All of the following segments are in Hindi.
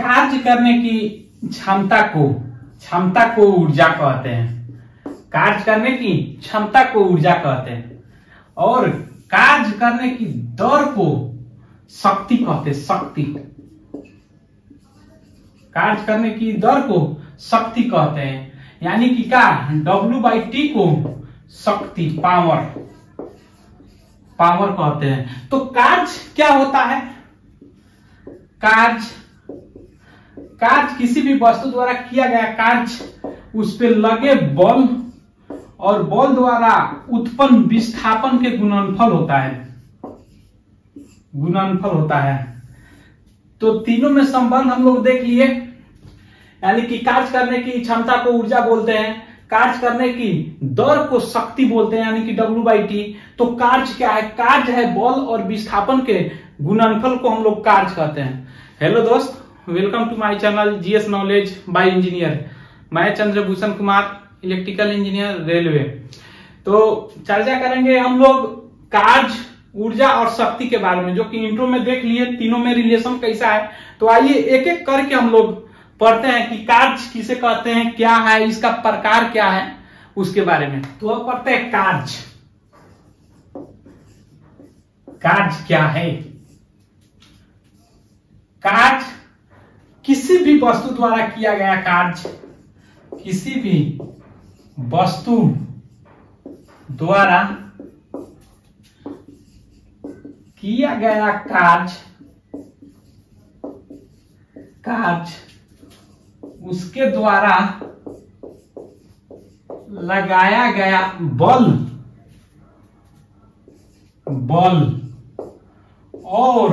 कार्य करने की क्षमता को ऊर्जा कहते हैं। कार्य करने की क्षमता को ऊर्जा कहते हैं और कार्य करने की दर को शक्ति कहते हैं। शक्ति, कार्य करने की दर को शक्ति कहते हैं। यानी कि क्या, W/T को शक्ति, पावर कहते हैं। तो कार्य क्या होता है? कार्य किसी भी वस्तु द्वारा किया गया कार्य, उस पे लगे बल और बल द्वारा उत्पन्न विस्थापन के गुणनफल होता है। तो तीनों में संबंध हम लोग देख लिए। यानी कि कार्य करने की क्षमता को ऊर्जा बोलते हैं, कार्य करने की दर को शक्ति बोलते हैं यानी कि W/T। तो कार्य क्या है? कार्य है बल और विस्थापन के गुणनफल को हम लोग कार्य कहते हैं। हेलो दोस्त, welcome to my channel GS knowledge by engineer. मैं Chandrabhushan Kumar, electrical engineer, railway. तो चर्चा करेंगे हम लोग कार्य, ऊर्जा और शक्ति के बारे में, जो कि इंट्रो में देख लिए तीनों में रिलेशन कैसा है। तो आइए एक एक करके हम लोग पढ़ते हैं कि कार्य किसे कहते हैं, क्या है, इसका प्रकार क्या है, उसके बारे में। तो अब पढ़ते हैं कार्य। कार्य क्या है? कार्य किसी भी वस्तु द्वारा किया गया कार्य, किसी भी वस्तु द्वारा किया गया कार्य, उसके द्वारा लगाया गया बल और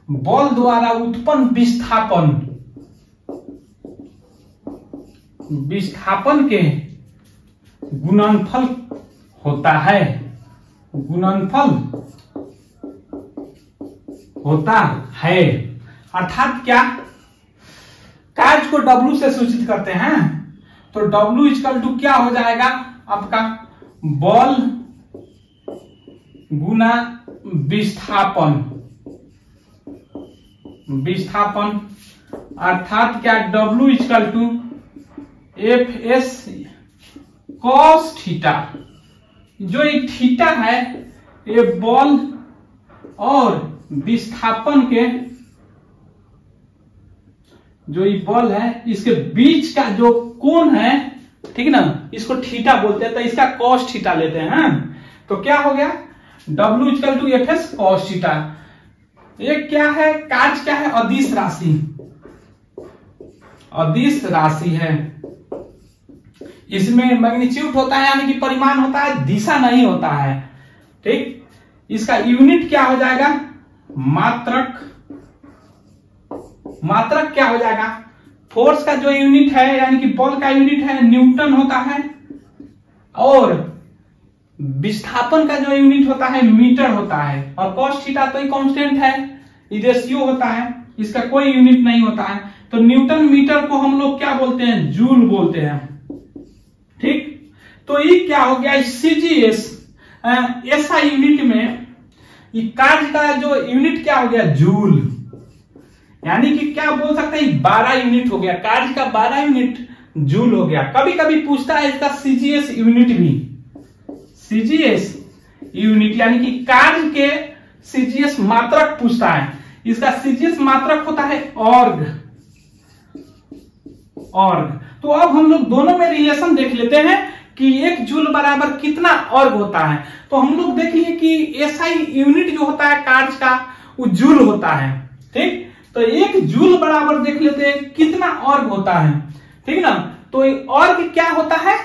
बल द्वारा उत्पन्न विस्थापन के गुणनफल होता है। अर्थात क्या, कार्य को W से सूचित करते हैं। तो W = क्या हो जाएगा आपका, बल गुना विस्थापन। अर्थात क्या, W = Fs cos थीटा। जो ये थीटा है, ये बल और विस्थापन के, जो ये बल है इसके बीच का जो कोण है, ठीक ना, इसको थीटा बोलते हैं। तो इसका cos थीटा लेते हैं। तो क्या हो गया, W = Fs cos थीटा। ये क्या है, कार्य क्या है, अदिश राशि है। इसमें मैग्नीट्यूड होता है यानी कि परिमाण होता है, दिशा नहीं होता है। ठीक, इसका यूनिट क्या हो जाएगा, मात्रक क्या हो जाएगा, फोर्स का जो यूनिट है यानी कि बल का यूनिट है न्यूटन होता है, और विस्थापन का जो यूनिट होता है मीटर होता है। और cos थीटा तो कांस्टेंट है, रेशियो होता है, इसका कोई यूनिट नहीं होता है। तो न्यूटन मीटर को हम लोग क्या बोलते हैं, जूल बोलते हैं। ठीक, तो ये क्या हो गया, CGS SI यूनिट में ये कार्य का जो यूनिट क्या हो गया, जूल। यानी कि क्या बोल सकते हैं, 12 यूनिट हो गया, कार्य का 12 यूनिट जूल हो गया। कभी कभी पूछता है इसका CGS यूनिट भी, CGS यूनिट यानी कि कार्य के CGS मात्रक पूछता है। इसका CGS मात्रक होता है ऑर्ग। तो अब हम लोग दोनों में रिलेशन देख लेते हैं कि 1 जूल बराबर कितना ऑर्ग होता है। तो हम लोग देख लिए कि SI यूनिट जो होता है कार्य का, वो जूल होता है। ठीक, तो 1 जूल बराबर देख लेते हैं कितना ऑर्ग होता है। ठीक ना, तो ऑर्ग क्या होता है,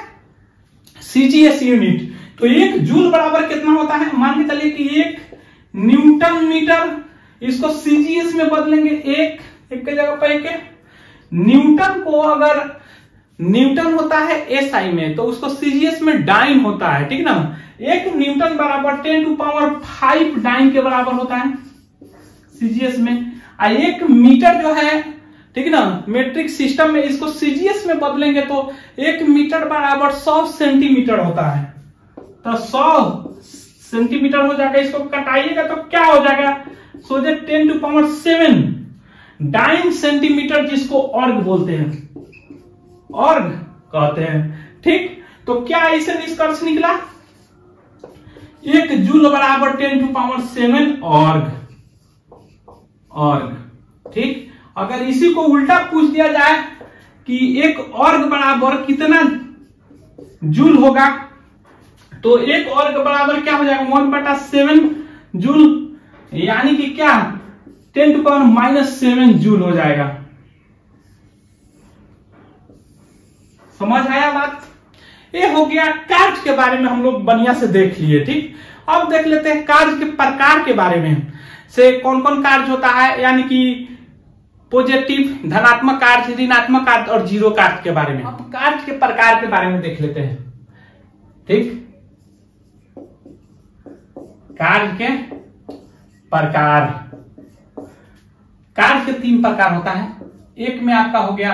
CGS यूनिट। तो 1 जूल बराबर कितना होता है, मान के चलिए कि 1 न्यूटन मीटर, इसको CGS में बदलेंगे, एक के जगह पर 1। न्यूटन को अगर न्यूटन होता है SI में, तो उसको CGS में डाइन होता है। ठीक ना, 1 न्यूटन बराबर 10⁵ डाइन के बराबर होता है CGS में। 1 मीटर जो है, ठीक ना, मेट्रिक सिस्टम में, इसको CGS में बदलेंगे तो 1 मीटर बराबर 100 सेंटीमीटर होता है। तो 100 सेंटीमीटर हो जाएगा। इसको कटाइएगा तो क्या हो जाएगा, सोचे 10⁷ डाइन सेंटीमीटर, जिसको ऑर्ग बोलते हैं, ऑर्ग कहते हैं। ठीक, तो क्या इसे निष्कर्ष निकला? 1 जूल बराबर 10⁻7 ऑर्ग। ठीक, अगर इसी को उल्टा पूछ दिया जाए कि 1 ऑर्ग बराबर कितना जूल होगा, तो 1 ऑर्ग बराबर क्या हो जाएगा? 1/7 जूल, यानी कि क्या 10⁻7 जूल हो जाएगा। समझ आया बात? ये हो गया कार्य के बारे में, हम लोग बढ़िया से देख लिए। ठीक, अब देख लेते हैं कार्य के प्रकार के बारे में, से कौन कौन कार्य होता है, यानी कि पॉजिटिव धनात्मक कार्य, ऋणात्मक कार्य और जीरो कार्य के बारे में। अब कार्य के प्रकार के बारे में देख लेते हैं। ठीक, कार्य के प्रकार, कार्य के 3 प्रकार होता है। एक में आपका हो गया,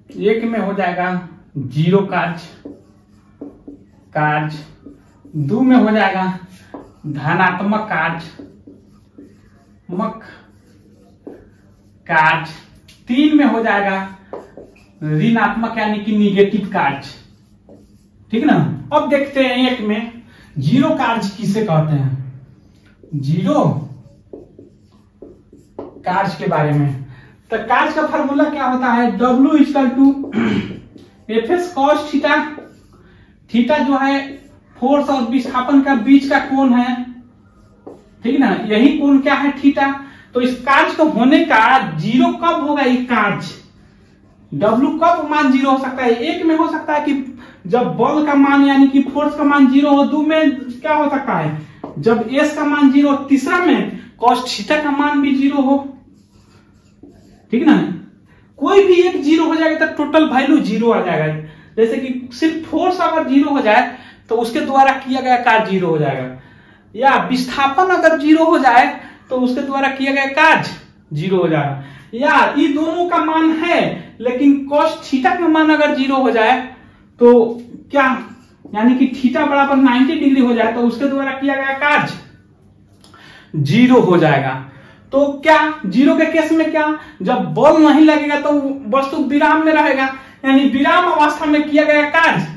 एक में हो जाएगा जीरो कार्य, 2 में हो जाएगा धनात्मक कार्य, 3 में हो जाएगा ऋणात्मक यानी कि निगेटिव कार्य। ठीक ना। अब देखते हैं एक में जीरो कार्य किसे कहते हैं, जीरो कार्य के बारे में। तो कार्य का फार्मूला क्या होता है? W = Fs cos theta. Theta जो है फोर्स और विस्थापन का बीच का कोण है, ठीक ना, यही कोण क्या है? थीटा। तो इस कार्य को होने का जीरो कब होगा? ये कार्य W कब मान जीरो हो सकता है? एक में हो सकता है कि जब बल का मान यानी कि फोर्स का मान जीरो हो। 2 में क्या हो सकता है? जब S का मान जीरो। तीसरा में cos थीटा का मान भी जीरो हो, ठीक ना। कोई भी एक जीरो हो जाएगा तो टोटल वैल्यू जीरो आ जाएगा। जैसे कि सिर्फ फोर्स अगर जीरो हो जाए तो उसके द्वारा किया गया कार्य जीरो हो जाएगा, या विस्थापन अगर जीरो हो जाए तो उसके द्वारा किया गया कार्य जीरो हो जाएगा, या ये दोनों का मान है लेकिन cos थीटा का मान अगर जीरो हो जाए तो क्या, यानी कि थीटा बराबर 90 डिग्री हो जाए तो उसके द्वारा किया गया कार्य जीरो हो जाएगा। तो क्या जीरो के केस में क्या, जब बल नहीं लगेगा तो वस्तु विराम में रहेगा, यानी विराम अवस्था में किया गया कार्य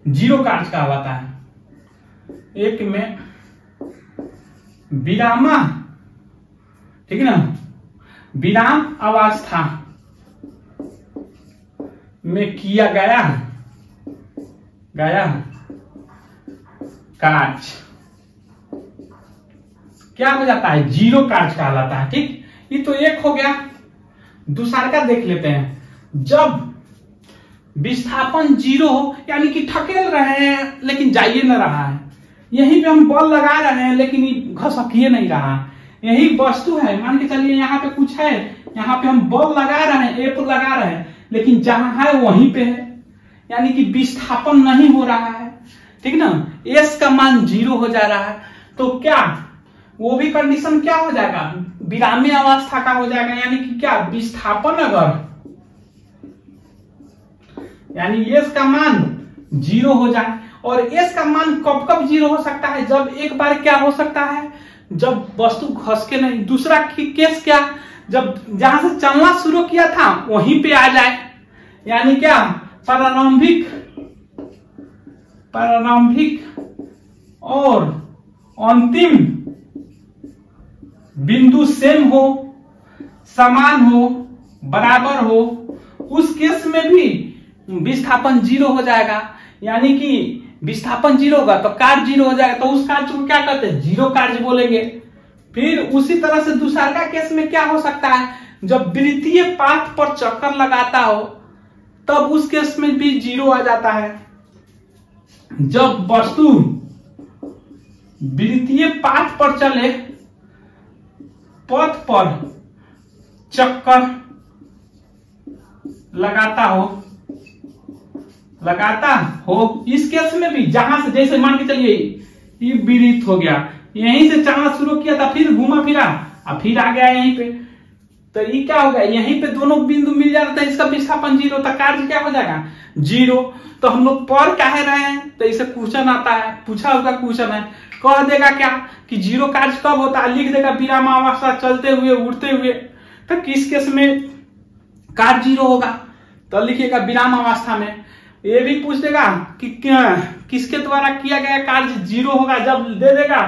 जीरो कार्य का होता है। एक में विरामा, ठीक है ना, विराम अवस्था में किया गया कार्य क्या हो जाता है? जीरो कार्य कहलाता है। ठीक, ये तो एक हो गया। दूसरा का देख लेते हैं। जब विस्थापन जीरो हो, यानी कि ठकेल रहे हैं लेकिन जाइए न रहा है, यहीं पे हम बल लगा रहे हैं लेकिन घसकिए नहीं रहा, यही वस्तु है, मान के चलिए यहाँ पे कुछ है, यहाँ पे हम बल लगा रहे हैं, एप लगा रहे हैं, लेकिन जहां है वहीं पे है, यानी कि विस्थापन नहीं हो रहा है। ठीक ना, एस का मान जीरो हो जा रहा है, तो क्या वो भी कंडीशन क्या हो जाएगा? विरामी अवस्था का हो जाएगा, यानी कि क्या, विस्थापन अगर, यानी एस का मान जीरो हो जाए। और एस का मान कब कब जीरो हो सकता है? जब एक बार क्या हो सकता है, जब वस्तु घस के नहीं। दूसरा केस क्या, जब जहां से चलना शुरू किया था वहीं पे आ जाए, यानी क्या, प्रारंभिक और अंतिम बिंदु सेम हो, समान हो, बराबर हो, उस केस में भी विस्थापन जीरो हो जाएगा। यानी कि विस्थापन जीरो होगा तो कार्य जीरो हो जाएगा, तो उस कार्य को क्या कहते हैं? जीरो कार्य बोलेंगे। फिर उसी तरह से दूसरा का केस में क्या हो सकता है? जब वृत्तीय पाथ पर चक्कर लगाता हो तब उस केस में भी जीरो आ जाता है। जब वस्तु वृत्तीय पाथ पर चले, पथ पर चक्कर लगाता हो, इस केस में भी जहां से, जैसे मान के चलिए ये विरित हो गया, यहीं से चलना शुरू किया था, फिर घूमा फिरा और फिर आ गया यहीं पे, तो ये क्या हो गया? यहीं पे दोनों बिंदु मिल जाता है, इसका विस्थापन जीरो, तो कार्य क्या हो जाएगा? जीरो। तो हम लोग पढ़ काहे रहे हैं, तो इसे क्वेश्चन आता है, पूछा हुआ क्वेश्चन है, कह देगा क्या कि जीरो कार्य कब होता है, लिख देगा विरामावस्था, चलते हुए, उड़ते हुए। तो किस केस में कार्य जीरो होगा, तो लिखिएगा विराम अवस्था में। ये भी पूछ देगा कि किसके द्वारा किया गया कार्य जीरो होगा, जब दे देगा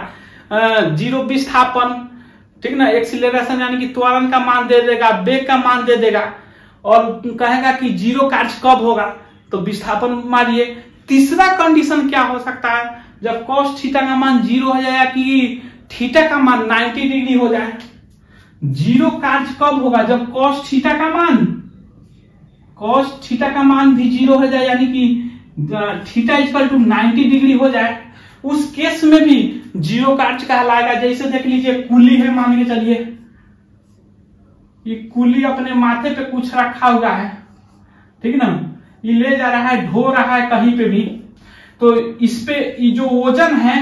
जीरो विस्थापन, ठीक ना, एक्सीलरेशन यानी कि त्वरण का मान दे देगा, वेग का मान दे देगा, और कहेगा कि जीरो कार्य कब होगा, तो विस्थापन मारिए। तीसरा कंडीशन क्या हो सकता है, जब cos थीटा का मान जीरो हो जाए कि थीटा का मान 90 डिग्री हो जाए। जीरो कार्य कब होगा, जब cos थीटा का मान भी जीरो हो जाए, यानी कि थीटा इक्वल टू 90 डिग्री हो जाए, उस केस में भी जीरो कार्य कहलाएगा। जैसे देख लीजिए कुली है, मान के चलिए ये कुली अपने माथे पे कुछ रखा हुआ है, ठीक ना, ये ले जा रहा है, ढो रहा है कहीं पे भी, तो इस पे ये जो वजन है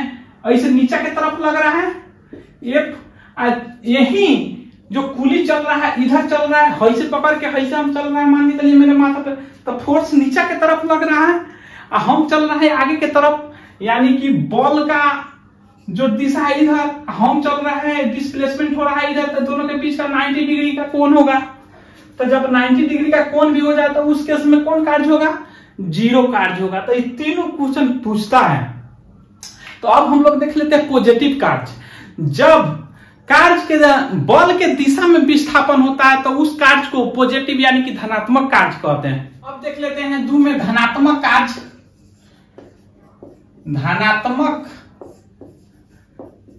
ऐसे नीचे की तरफ लग रहा है, यही जो कुली चल रहा है इधर चल रहा है, ऐसे पकड़ के ऐसे हम चल रहे हैं, मान के चलिए मेरे माथा पे, तो फोर्स नीचे की तरफ लग रहा है और हम चल रहे हैं आगे की तरफ, यानी कि बॉल का जो दिशा है इधर, हम चल रहे हैं, डिस्प्लेसमेंट हो रहा है इधर, तो दोनों के बीच का 90 डिग्री का कोण होगा। तो जब 90 डिग्री का कोण भी हो जाए तो उस केस में कौन कार्य होगा, जीरो कार्य होगा। तो ये तीनों क्वेश्चन पूछता है। तो अब हम लोग देख लेते हैं पॉजिटिव कार्य। जब कार्य के बल के दिशा में विस्थापन होता है तो उस कार्य को पॉजिटिव यानी कि धनात्मक कार्य कहते हैं। अब देख लेते हैं दो में धनात्मक कार्य। धनात्मक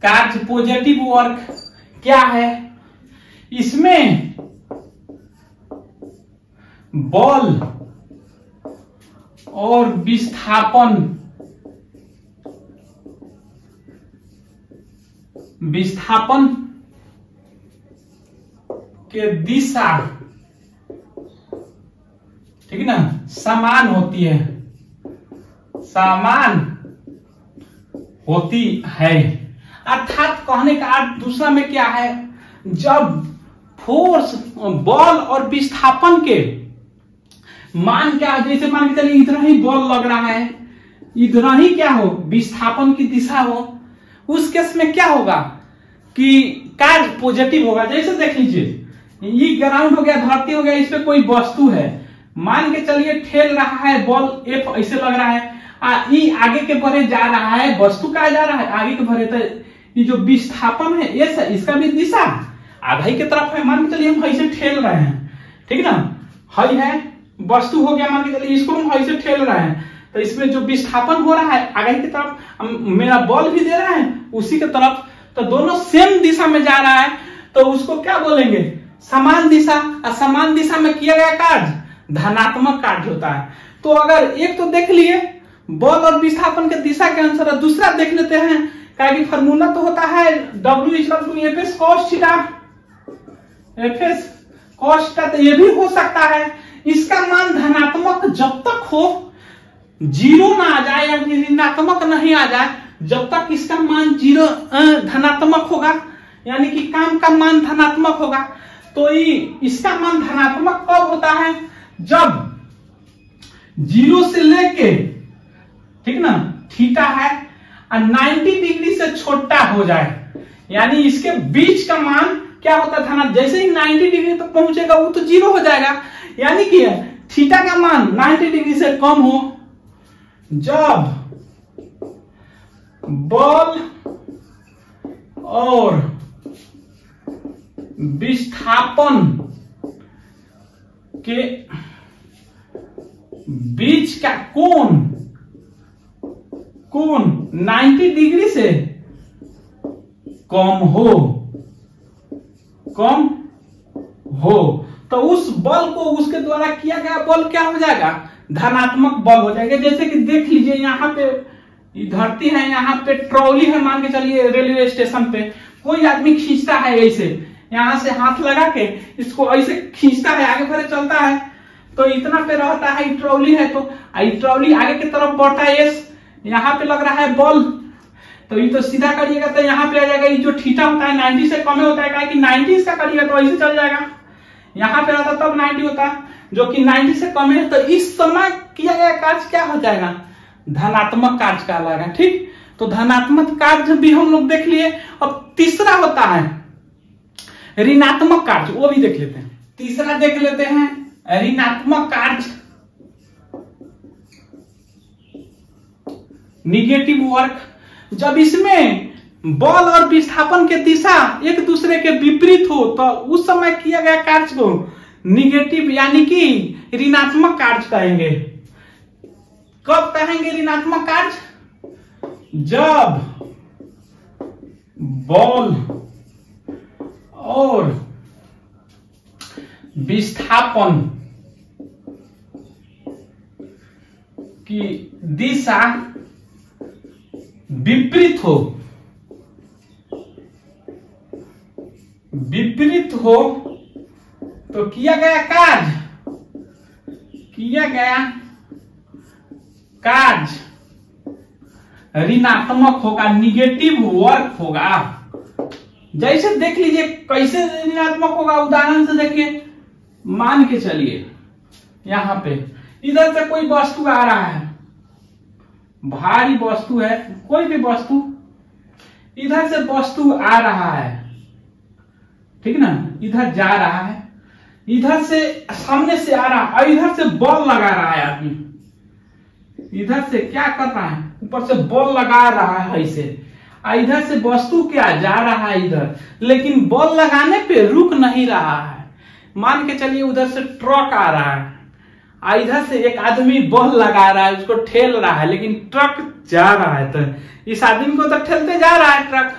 कार्य पॉजिटिव वर्क क्या है, इसमें बल और विस्थापन के दिशा, ठीक ना, समान होती है, समान होती है। अर्थात कहने का अर्थ दूसरा में क्या है, जब फोर्स बल और विस्थापन के मान क्या, जैसे मान के चलिए इधर ही बल लग रहा है, इधर ही क्या हो, विस्थापन की दिशा हो, उस केस में क्या होगा कि कार्य पॉजिटिव होगा। जैसे देख लीजिए ये ग्राउंड हो गया, धरती हो गया, इस पे कोई वस्तु है, मान के चलिए ठेल रहा है, बल एफ ऐसे लग रहा है, ये आगे के भरे जा रहा है, वस्तु का जा रहा है आगे के भरे, तो ये जो विस्थापन है ऐसा, इसका भी दिशा आगे की तरफ है, मान के चलिए हम ऐसे ठेल रहे हैं, ठीक ना, हई है वस्तु हो गया, मान के चलिए इसको हम ऐसे ठेल रहे हैं, तो इसमें जो विस्थापन हो रहा है आगे की तरफ, मेरा बल भी दे रहा है उसी की तरफ, तो दोनों सेम दिशा में जा रहा है, तो उसको क्या बोलेंगे, समान दिशा। और समान दिशा में किया गया कार्य धनात्मक कार्य होता है। तो अगर एक तो देख लिए बल और विस्थापन के दिशा के अनुसार, दूसरा देख लेते हैं, कि फॉर्मूला तो होता है W=Fs cos theta, Fs cos theta, तो ये भी हो सकता है इसका मान धनात्मक जब तक हो, जीरो ना आ जाए या ऋणात्मक नहीं आ जाए, जब तक इसका मान जीरो धनात्मक होगा, यानी कि काम का मान धनात्मक होगा। तो इसका मान धनात्मक कब होता है, जब जीरो से लेके, ठीक ना, थीटा है और 90 डिग्री से छोटा हो जाए, यानी इसके बीच का मान क्या होता है, धनात्मक। जैसे ही 90 डिग्री तक पहुंचेगा वो तो जीरो हो जाएगा, यानी कि थीटा का मान 90 डिग्री से कम हो, जब बल और विस्थापन के बीच का कोण 90 डिग्री से कम हो, तो उस बल को उसके द्वारा किया गया बल क्या हो जाएगा, धनात्मक बल हो जाएगा। जैसे कि देख लीजिए यहाँ पे धरती है, यहाँ पे ट्रॉली है, मान के चलिए रेलवे स्टेशन पे कोई आदमी खींचता है, ऐसे यहाँ से हाथ लगा के इसको ऐसे खींचता है, आगे बढ़े चलता है, तो इतना पे रहता है, ट्रॉली है, तो ट्रॉली आगे की तरफ बढ़ता है, यहाँ पे लग रहा है बल, तो ये तो सीधा करिएगा तो यहाँ पे आ जाएगा, ये जो थीटा होता है 90 से कम होता है, कि 90 इसका करिएगा तो ऐसे चल जाएगा, यहाँ पे रहता तब 90 होता है, जो कि 90 से कम है, तो इस समय किया गया कार्य क्या हो जाएगा, धनात्मक कार्य कहलाएगा। ठीक, तो धनात्मक कार्य भी हम लोग देख लिए। अब तीसरा होता है ऋणात्मक कार्य, वो भी देख लेते हैं। तीसरा देख लेते हैं ऋणात्मक कार्य, निगेटिव वर्क। जब इसमें बल और विस्थापन के दिशा एक दूसरे के विपरीत हो तो उस समय किया गया कार्य को निगेटिव यानी कि ऋणात्मक कार्य कहेंगे। कब कहेंगे ऋणात्मक कार्य, जब बल और विस्थापन की दिशा विपरीत हो तो किया गया कार्य ऋणात्मक होगा, निगेटिव वर्क होगा। जैसे देख लीजिए कैसे ऋणात्मक होगा, उदाहरण से देखिए, मान के चलिए यहां पे इधर से कोई वस्तु आ रहा है, भारी वस्तु है, कोई भी वस्तु, इधर से वस्तु आ रहा है, ठीक ना, इधर जा रहा है, इधर से सामने से आ रहा है, इधर से बल लगा रहा है आदमी, इधर से क्या कर रहा है, ऊपर से बल लगा रहा है ऐसे, इधर से वस्तु क्या जा रहा है इधर, लेकिन बल लगाने पे रुक नहीं रहा है। मान के चलिए उधर से ट्रक आ रहा है, इधर से एक आदमी बल लगा रहा है, उसको ठेल रहा है, लेकिन ट्रक जा रहा है, तो इस आदमी को तो ठेलते जा रहा है ट्रक,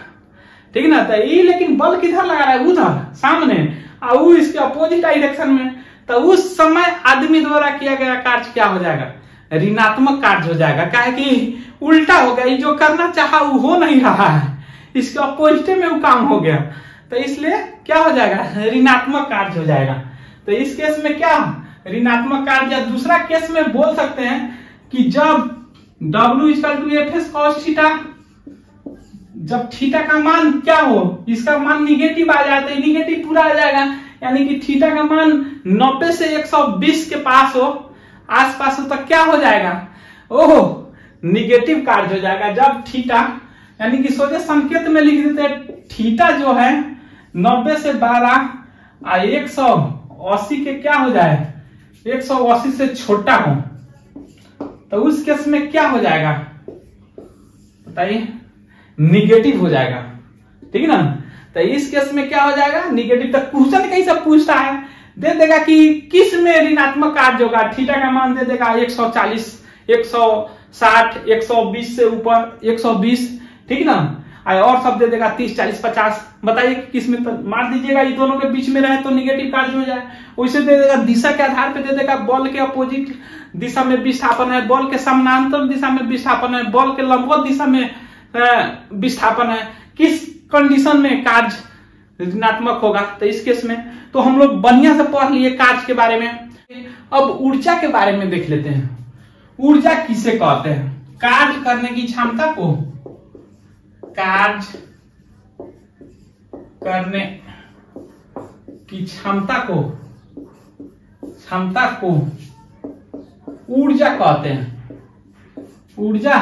ठीक ना, तो ये लेकिन बल किधर लगा रहा है, उधर सामने, और वो इसके अपोजिट डायरेक्शन में। तो उस समय आदमी द्वारा किया गया कार्य क्या हो जाएगा, ऋणात्मक कार्य हो जाएगा। क्या है कि उल्टा हो गया, जो करना चाहा वो हो नहीं रहा है, इसके अपोजिट में वो काम हो गया, तो इसलिए क्या हो जाएगा, ऋणात्मक कार्य हो जाएगा। तो इस केस में क्या ऋणात्मक कार्य, या दूसरा केस में बोल सकते हैं कि जब W=Fs cos थीटा, जब थीटा का मान क्या हो, इसका मान निगेटिव आ जाता है, निगेटिव पूरा आ जाएगा, यानी कि थीटा का मान 90 से 120 के पास हो, आसपास हो, तो क्या हो जाएगा, ओह निगेटिव कार्य हो जाएगा। जब थीटा यानी कि सोचे संकेत में लिख देते हैं, थीटा जो है 90 से 12 और 180 के क्या हो जाए, 180 से छोटा हो, तो उस केस में क्या हो जाएगा बताइए, निगेटिव हो जाएगा, ठीक है ना। तो इस केस में क्या हो जाएगा, निगेटिव। तक क्वेश्चन कैसे पूछता है, दे देगा कि किस में ऋणात्मक कार्य होगा, थीटा का मान दे देगा 140, 160, 120 से ऊपर 120, ठीक ना, और सब दे देगा 30, 40, 50। बताइए किस में, तो मार दीजिएगा, ये दोनों के बीच में रहे तो निगेटिव कार्य हो जाए। वैसे दे देगा दिशा के आधार पे, दे देगा बल के अपोजिट दिशा में विस्थापन है, बल के समानांतर दिशा में विस्थापन है, बल के लंबवत दिशा में विस्थापन है, किस कंडीशन में कार्य ऋणात्मक होगा। तो इस केस में तो हम लोग बढ़िया से पढ़ लिए कार्य के बारे में। अब ऊर्जा के बारे में देख लेते हैं। ऊर्जा किसे कहते हैं, कार्य करने की क्षमता को, कार्य करने की क्षमता को ऊर्जा कहते हैं, ऊर्जा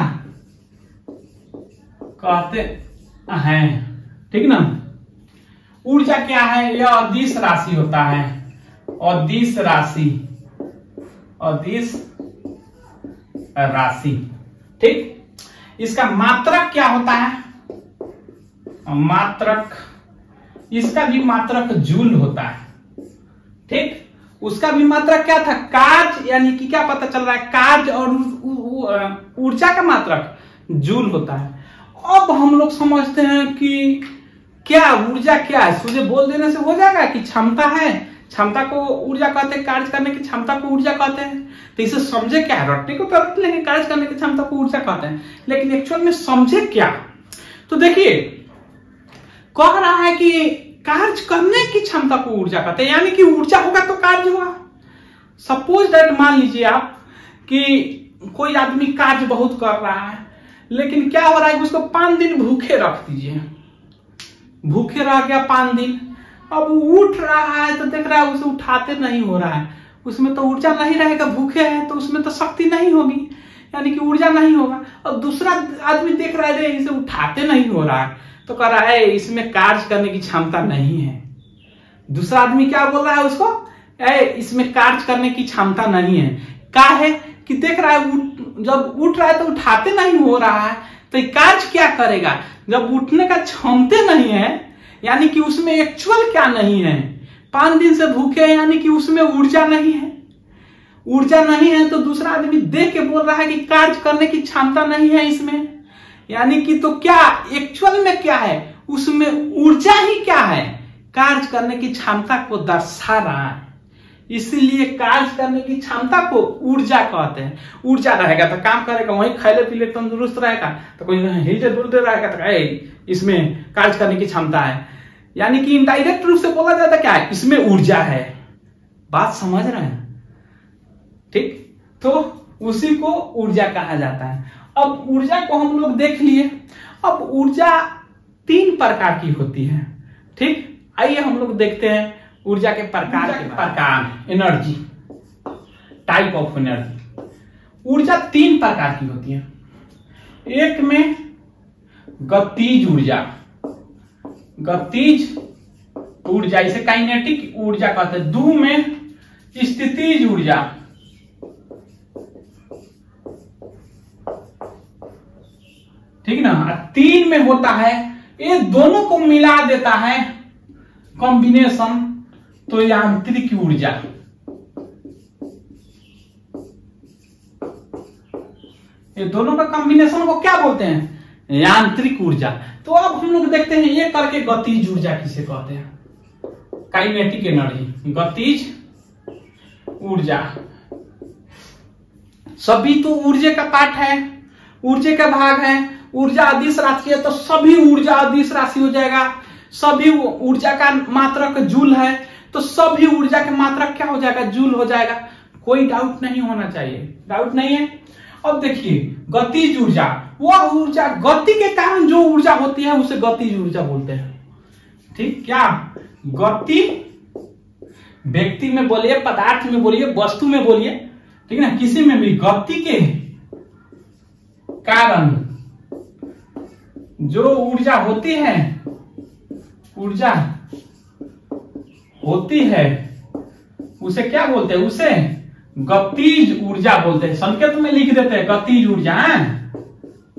कहते हैं, ठीक ना। ऊर्जा क्या है, यह अदिश राशि होता है, अदिश राशि, ठीक। इसका मात्रक क्या होता है, मात्रक, इसका भी मात्रक जूल होता है, ठीक। उसका भी मात्रक क्या था, कार्य, यानी कि क्या पता चल रहा है, कार्य और ऊर्जा का मात्रक जूल होता है। अब हम लोग समझते हैं कि क्या ऊर्जा क्या है, तुझे बोल देने से हो जाएगा कि क्षमता है, क्षमता को ऊर्जा कहते हैं, कार्य करने की क्षमता को ऊर्जा कहते हैं। तो इसे समझे क्या, रटने को तो रट लेंगे, कार्य करने की क्षमता को ऊर्जा कहते हैं, लेकिन एक्चुअल में समझे क्या। तो देखिए कह रहा है कि कार्य करने की क्षमता को ऊर्जा कहते हैं, यानी कि ऊर्जा होगा तो कार्य होगा। सपोज दैट, मान लीजिए आप कि कोई आदमी कार्य बहुत कर रहा है, लेकिन क्या हो रहा है कि उसको 5 दिन भूखे रख दीजिए, भूखे रह गया 5 दिन। अब उठ रहा है तो देख रहा है उसे उठाते नहीं हो रहा है, उसमें तो ऊर्जा नहीं रहेगा, भूखे हैं तो उसमें तो शक्ति नहीं होगी, यानी कि ऊर्जा नहीं होगा। और दूसरा आदमी देख रहा है इसे उठाते नहीं हो रहा है तो कह रहा है इसमें कार्य करने की क्षमता नहीं है। दूसरा आदमी क्या बोल रहा है उसको, इसमें कार्य करने की क्षमता नहीं है। क्या है कि देख रहा है जब उठ रहा है तो उठाते नहीं हो रहा है, तो कार्य क्या करेगा जब उठने का क्षमता नहीं है, यानी कि उसमें एक्चुअल क्या नहीं है, 5 दिन से भूखे हैं यानी कि उसमें ऊर्जा नहीं है। ऊर्जा नहीं है तो दूसरा आदमी देख के बोल रहा है कि कार्य करने की क्षमता नहीं है इसमें, यानी कि तो क्या एक्चुअल में क्या है, उसमें ऊर्जा ही क्या है, कार्य करने की क्षमता को दर्शा रहा है। इसीलिए कार्य करने की क्षमता को ऊर्जा कहते हैं। ऊर्जा रहेगा तो काम करेगा, वहीं खाले पीले तंदुरुस्त रहेगा, तो कोई हिलते डुलते रहेगा तो इसमें कार्य करने की क्षमता है। यानी कि इनडायरेक्ट रूप से बोला जाता क्या है, इसमें ऊर्जा है। बात समझ रहे हैं? ठीक, तो उसी को ऊर्जा कहा जाता है। अब ऊर्जा को हम लोग देख लिए। अब ऊर्जा 3 प्रकार की होती है। ठीक, आइए हम लोग देखते हैं ऊर्जा के प्रकार एनर्जी, टाइप ऑफ एनर्जी। ऊर्जा 3 प्रकार की होती है। एक में गतिज ऊर्जा, गतिज ऊर्जा इसे काइनेटिक ऊर्जा कहते हैं। 2 में स्थितिज ऊर्जा, ठीक ना। 3 में होता है, ये दोनों को मिला देता है कॉम्बिनेशन, तो यांत्रिक ऊर्जा। ये दोनों का कॉम्बिनेशन को क्या बोलते हैं, यांत्रिक ऊर्जा। तो अब हम लोग देखते हैं ये करके गतिज ऊर्जा किसे कहते हैं, काइनेटिक एनर्जी, गतिज ऊर्जा। सभी तो ऊर्जा का पार्ट है, ऊर्जा का भाग है। ऊर्जा अदिश राशि है तो सभी ऊर्जा अदिश राशि हो जाएगा। सभी ऊर्जा का मात्रक जूल है तो सभी ऊर्जा के मात्रक क्या हो जाएगा, जूल हो जाएगा। कोई डाउट नहीं होना चाहिए, डाउट नहीं है। अब देखिए गतिज ऊर्जा, वह ऊर्जा गति के कारण जो ऊर्जा होती है उसे गतिज ऊर्जा बोलते हैं। ठीक, क्या गति, व्यक्ति में बोलिए, पदार्थ में बोलिए, वस्तु में बोलिए, ठीक ना, किसी में भी गति के कारण जो ऊर्जा होती है, ऊर्जा होती है उसे क्या बोलते हैं, उसे गतिज ऊर्जा बोलते हैं। संकेत में लिख देते हैं गतिज ऊर्जा,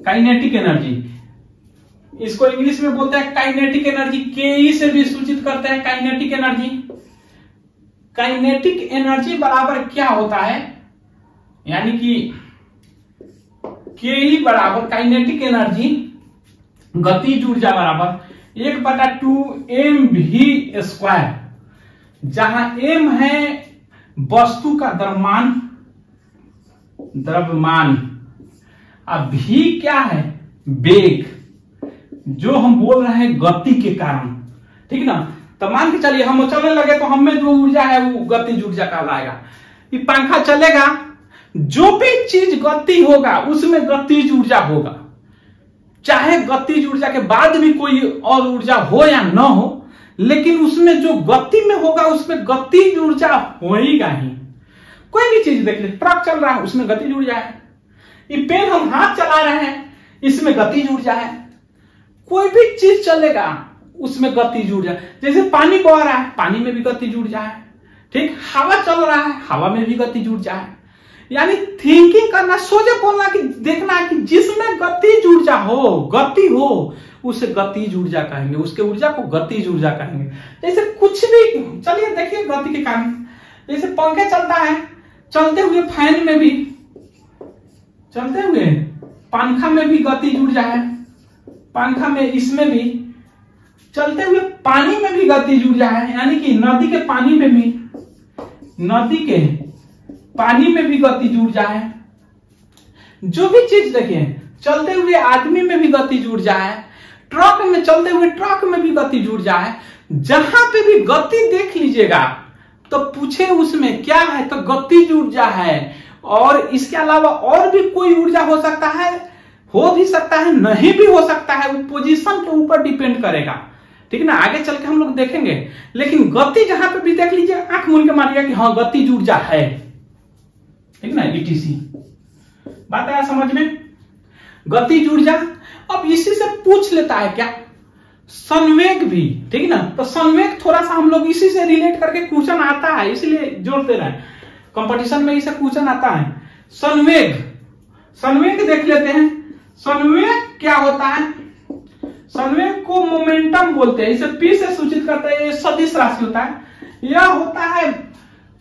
काइनेटिक एनर्जी। इसको इंग्लिश में बोलते हैं काइनेटिक एनर्जी, के से भी सूचित करते हैं काइनेटिक एनर्जी। काइनेटिक एनर्जी बराबर क्या होता है, यानी कि के बराबर काइनेटिक एनर्जी गतिज ऊर्जा बराबर 1/2 mv², जहां m है वस्तु का द्रव्यमान, अब v क्या है, वेग, जो हम बोल रहे हैं गति के कारण। ठीक ना, तो मान के चलिए हम चलने लगे तो हमें जो ऊर्जा है वो गतिज ऊर्जा कहलाएगा। ये पंखा चलेगा, जो भी चीज गति होगा उसमें गतिज ऊर्जा होगा, चाहे गतिज ऊर्जा के बाद भी कोई और ऊर्जा हो या न हो, लेकिन उसमें जो गति में होगा उसमें गतिज ऊर्जा होएगा ही। कोई भी चीज देख ले, ट्रक चल रहा है उसमें गतिज ऊर्जा है, ये पेन हम हाथ चला रहे हैं इसमें गतिज ऊर्जा है। कोई भी चीज चलेगा उसमें गतिज ऊर्जा, जैसे पानी बह रहा है पानी में भी गतिज ऊर्जा है। ठीक, हवा चल रहा है हवा में भी गतिज ऊर्जा है। यानी थिंकिंग करना, सोचे बोलना कि देखना है कि जिसमें गतिज ऊर्जा हो, गति हो, उसे गतिज ऊर्जा कहेंगे, उसके ऊर्जा को गतिज ऊर्जा कहेंगे। जैसे कुछ भी, चलिए देखिए गति के कारण, जैसे पंखे चलता है, चलते हुए फैन में भी, चलते हुए पंखा में भी गतिज ऊर्जा है, पंखा में इसमें भी, चलते हुए पानी में भी गतिज ऊर्जा है, यानी कि नदी के पानी में भी, नदी के पानी में भी गतिज ऊर्जा है। जो भी चीज देखिए, चलते हुए आदमी में भी गतिज ऊर्जा है, ट्रक में, चलते हुए ट्रक में भी गतिज ऊर्जा है। जहां पे भी गति देख लीजिएगा तो पूछे उसमें क्या है, तो गतिज ऊर्जा है। और इसके अलावा और भी कोई ऊर्जा हो सकता है, हो भी सकता है, नहीं भी हो सकता है, वो पोजीशन के ऊपर डिपेंड करेगा। ठीक ना, आगे चल के हम लोग देखेंगे। लेकिन गति जहां पे भी देख लीजिए, आंख मूंद के मानिए कि हाँ गतिज ऊर्जा है, ठीक ना, ईटीसी। बात आया समझ में, गतिज ऊर्जा। अब इसी से पूछ लेता है क्या, संवेग भी, ठीक ना। तो संवेग थोड़ा सा हम लोग इसी से रिलेट करके क्वेश्चन आता है, इसलिए जोड़ दे रहे हैं, कंपटीशन में इसे क्वेश्चन आता है। संवेग, संवेग देख लेते हैं। संवेग क्या होता है, संवेग को मोमेंटम बोलते हैं, इसे पी से सूचित करते हैं, ये सदिश राशि होता है। यह होता है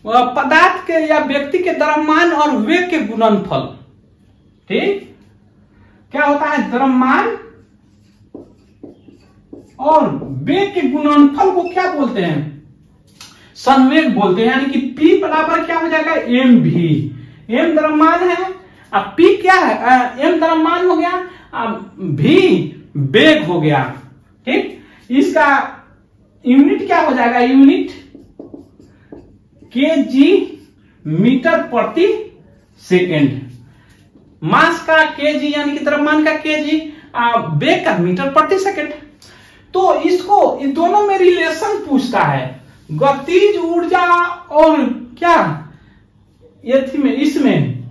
पदार्थ के या व्यक्ति के द्रव्यमान और वेग के गुणनफल, ठीक। क्या होता है, द्रव्यमान और वेग के गुणनफल को क्या बोलते हैं, संवेग बोलते हैं। यानी कि P बराबर क्या हो जाएगा, एम भी। एम द्रव्यमान है, अब P क्या है, एम द्रव्यमान हो गया, अब भी वेग हो गया, ठीक। इसका यूनिट क्या हो जाएगा, यूनिट केजी मीटर प्रति सेकेंड। मास का केजी यानी कि द्रव्यमान का केजी, वेग का मीटर प्रति सेकेंड। तो इसको इन दोनों में रिलेशन पूछता है, गतिज ऊर्जा और क्या में, इसमें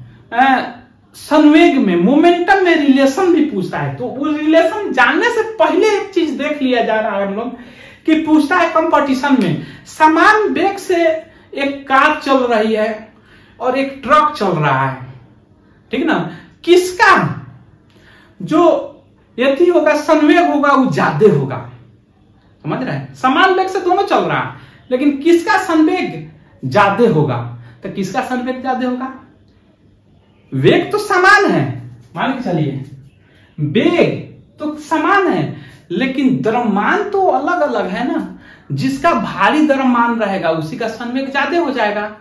संवेग में, मोमेंटम में रिलेशन भी पूछता है। तो वो रिलेशन जानने से पहले एक चीज देख लिया जा रहा है हम लोग कि पूछता है कंपटीशन में, समान वेग से एक कार चल रही है और एक ट्रक चल रहा है, ठीक ना, किसका जो यदि होगा संवेग होगा वो ज्यादा होगा, समझ रहे हैं। समान वेग से दोनों चल रहा है, लेकिन किसका संवेग ज्यादा होगा, तो किसका संवेग ज्यादा होगा, वेग तो समान है, मान के चलिए वेग तो समान है, लेकिन द्रव्यमान तो अलग अलग है ना। जिसका भारी द्रव्यमान रहेगा उसी का संवेग ज्यादा हो जाएगा।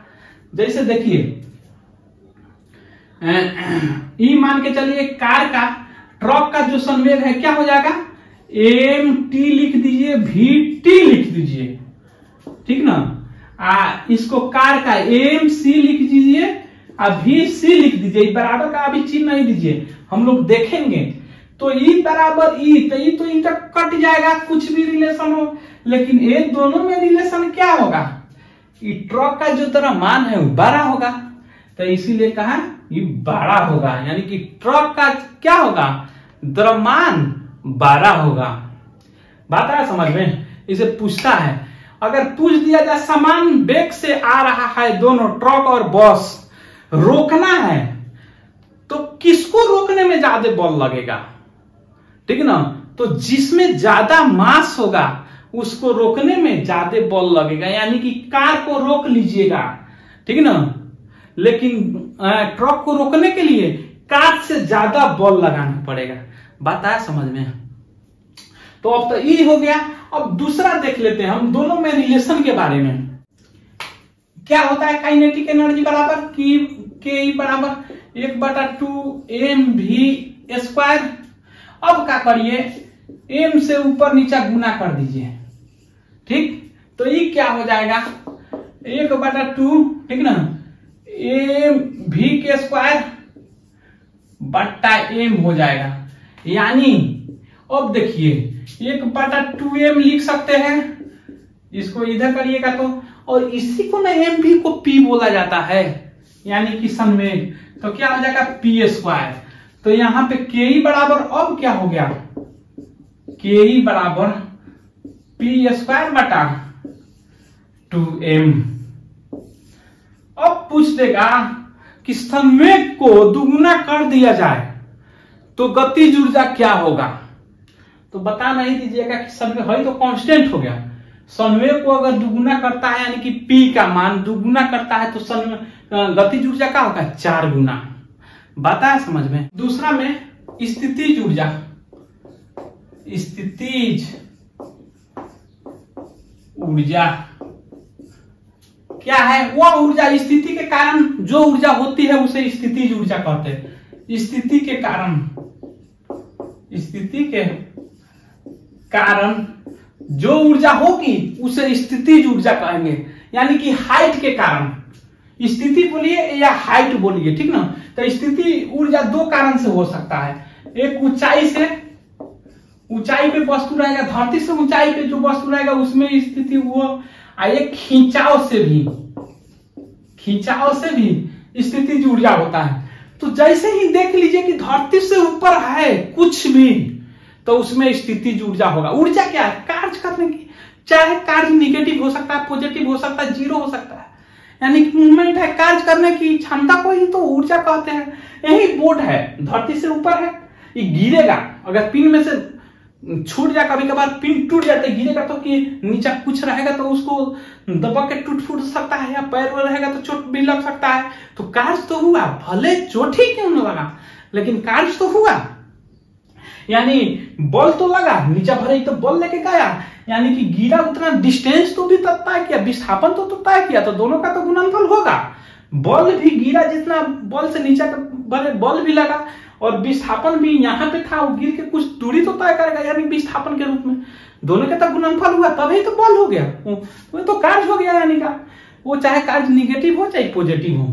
जैसे देखिए ई मान के चलिए कार का, ट्रक का जो संवेग है क्या हो जाएगा, एम टी लिख दीजिए, वी टी लिख दीजिए, ठीक ना। इसको कार का एम सी लिख दीजिए, अभी सी लिख दीजिए, बराबर का अभी चिन्ह नहीं दीजिए, हम लोग देखेंगे। तो ई बराबर ई, तो ई तो ई तक कट जाएगा, कुछ भी रिलेशन हो, लेकिन ये दोनों में रिलेशन क्या होगा, ये ट्रक का जो द्रव्यमान है वो बड़ा होगा, तो इसीलिए कहा ये बड़ा होगा, यानी कि ट्रक का क्या होगा, द्रव्यमान बड़ा होगा। बात आया समझ में, इसे पूछता है। अगर पूछ दिया जाए समान वेग से आ रहा है दोनों, ट्रक और बस, रोकना है तो किसको रोकने में ज्यादा बल लगेगा, ठीक ना। तो जिसमें ज्यादा मास होगा उसको रोकने में ज्यादा बल लगेगा, यानी कि कार को रोक लीजिएगा, ठीक ना, लेकिन ट्रक को रोकने के लिए कार से ज्यादा बल लगाना पड़ेगा। बात आया समझ में। तो अब तो ये हो गया। अब दूसरा देख लेते हैं हम दोनों में रिलेशन के बारे में। क्या होता है, काइनेटिक एनर्जी बराबर के बराबर 1/2mv²। अब क्या करिए, m से ऊपर नीचा गुना कर दीजिए, ठीक। तो ये क्या हो जाएगा, 1/2, ठीक ना, mv² बट्टा m हो जाएगा। यानी अब देखिए 1/2m लिख सकते हैं, इसको इधर करिएगा तो, और इसी को ना mv को p बोला जाता है, यानी कि संवेग। तो क्या हो जाएगा p²। तो यहां पे ke बराबर अब क्या हो गया, ke बराबर p² बटा 2m। अब पूछ देगा कि संवेग को दुगुना कर दिया जाए तो गतिज ऊर्जा क्या होगा। तो बता नहीं दीजिएगा कि संवेग है तो कांस्टेंट हो गया, संवेग को अगर दुगुना करता है यानी कि P का मान दुगुना करता है तो गतिज ऊर्जा क्या होगा, 4 गुना। बताया समझ में। दूसरा में स्थितिज ऊर्जा। स्थितिज ऊर्जा क्या है, वह ऊर्जा स्थिति के कारण जो ऊर्जा होती है उसे स्थितिज ऊर्जा कहते हैं। स्थिति के कारण जो ऊर्जा होगी उसे स्थितिज ऊर्जा कहेंगे, यानी कि हाइट के कारण। स्थिति बोलिए या हाइट बोलिए, ठीक ना। तो स्थिति ऊर्जा 2 कारण से हो सकता है, एक ऊंचाई से ऊंचाई पे वस्तु रहेगा, धरती से ऊंचाई पे जो वस्तु रहेगा उसमें स्थिति वो एक खिंचाव से भी स्थिति ऊर्जा होता है। तो जैसे ही देख लीजिए कि धरती से ऊपर है कुछ भी, तो उसमें स्थिति ऊर्जा होगा। ऊर्जा क्या है? कार्य करने की, चाहे कार्य निगेटिव हो सकता है, पॉजिटिव हो सकता है, जीरो हो सकता है, यानी कि मूवमेंट है, कार्य करने की क्षमता को ही तो ऊर्जा कहते हैं। यही बोर्ड है, धरती से ऊपर है, ये गिरेगा, अगर पिन में से छूट जाए, कभी कभार पिन टूट जाता है, गिरेगा तो कि नीचे कुछ रहेगा तो उसको दबा के टूट फूट सकता है, या पैर में रहेगा तो चोट भी लग सकता है। तो कार्य तो हुआ, भले चोट ही क्यों न लगा, लेकिन कार्य तो हुआ। यानी बल तो लगा, नीचे भरे तो बल लेके गया, यानी कि गिरा उतना डिस्टेंस तो भी तय किया, विस्थापन तो तय किया, तो दोनों का तो गुणनफल होगा। बल भी गिरा, जितना बल से नीचे का बल भी लगा, और विस्थापन भी यहाँ पे था, वो गिर के कुछ दूरी तो तय करेगा, यानी विस्थापन के रूप में दोनों का तो गुणनफल हुआ, तभी तो बल हो गया, वो तो कार्य हो गया। यानी का वो चाहे कार्य निगेटिव हो चाहे पॉजिटिव हो।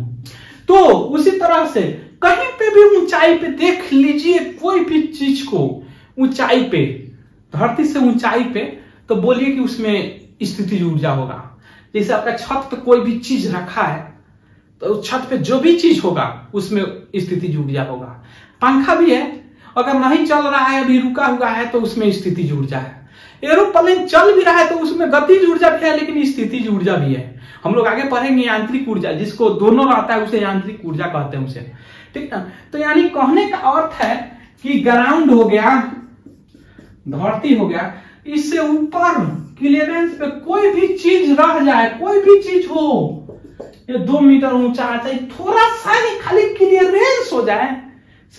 तो उसी तरह से कहीं पे भी ऊंचाई पे देख लीजिए, कोई भी चीज को ऊंचाई पे, धरती से ऊंचाई पे, तो बोलिए कि उसमें स्थितिज ऊर्जा होगा। जैसे आपका छत पे कोई भी चीज रखा है, तो छत पे जो भी चीज होगा उसमें स्थितिज ऊर्जा होगा। पंखा भी है, अगर नहीं चल रहा है, अभी रुका हुआ है, तो उसमें स्थितिज ऊर्जा है। एरोप्लेन चल भी रहा है तो उसमें गतिज ऊर्जा भी है, लेकिन स्थितिज ऊर्जा भी है। हम लोग आगे पढ़ेंगे यांत्रिक ऊर्जा, जिसको दोनों रहता है उसे यांत्रिक ऊर्जा कहते हैं उसे, ठीक ना। तो यानी कहने का अर्थ है कि ग्राउंड हो गया, धरती हो गया, इससे ऊपर क्लियरेंस पे कोई भी चीज रह जाए, कोई भी चीज हो, ये 2 मीटर ऊंचा, चाहे थोड़ा सा ही खाली क्लियरेंस हो जाए,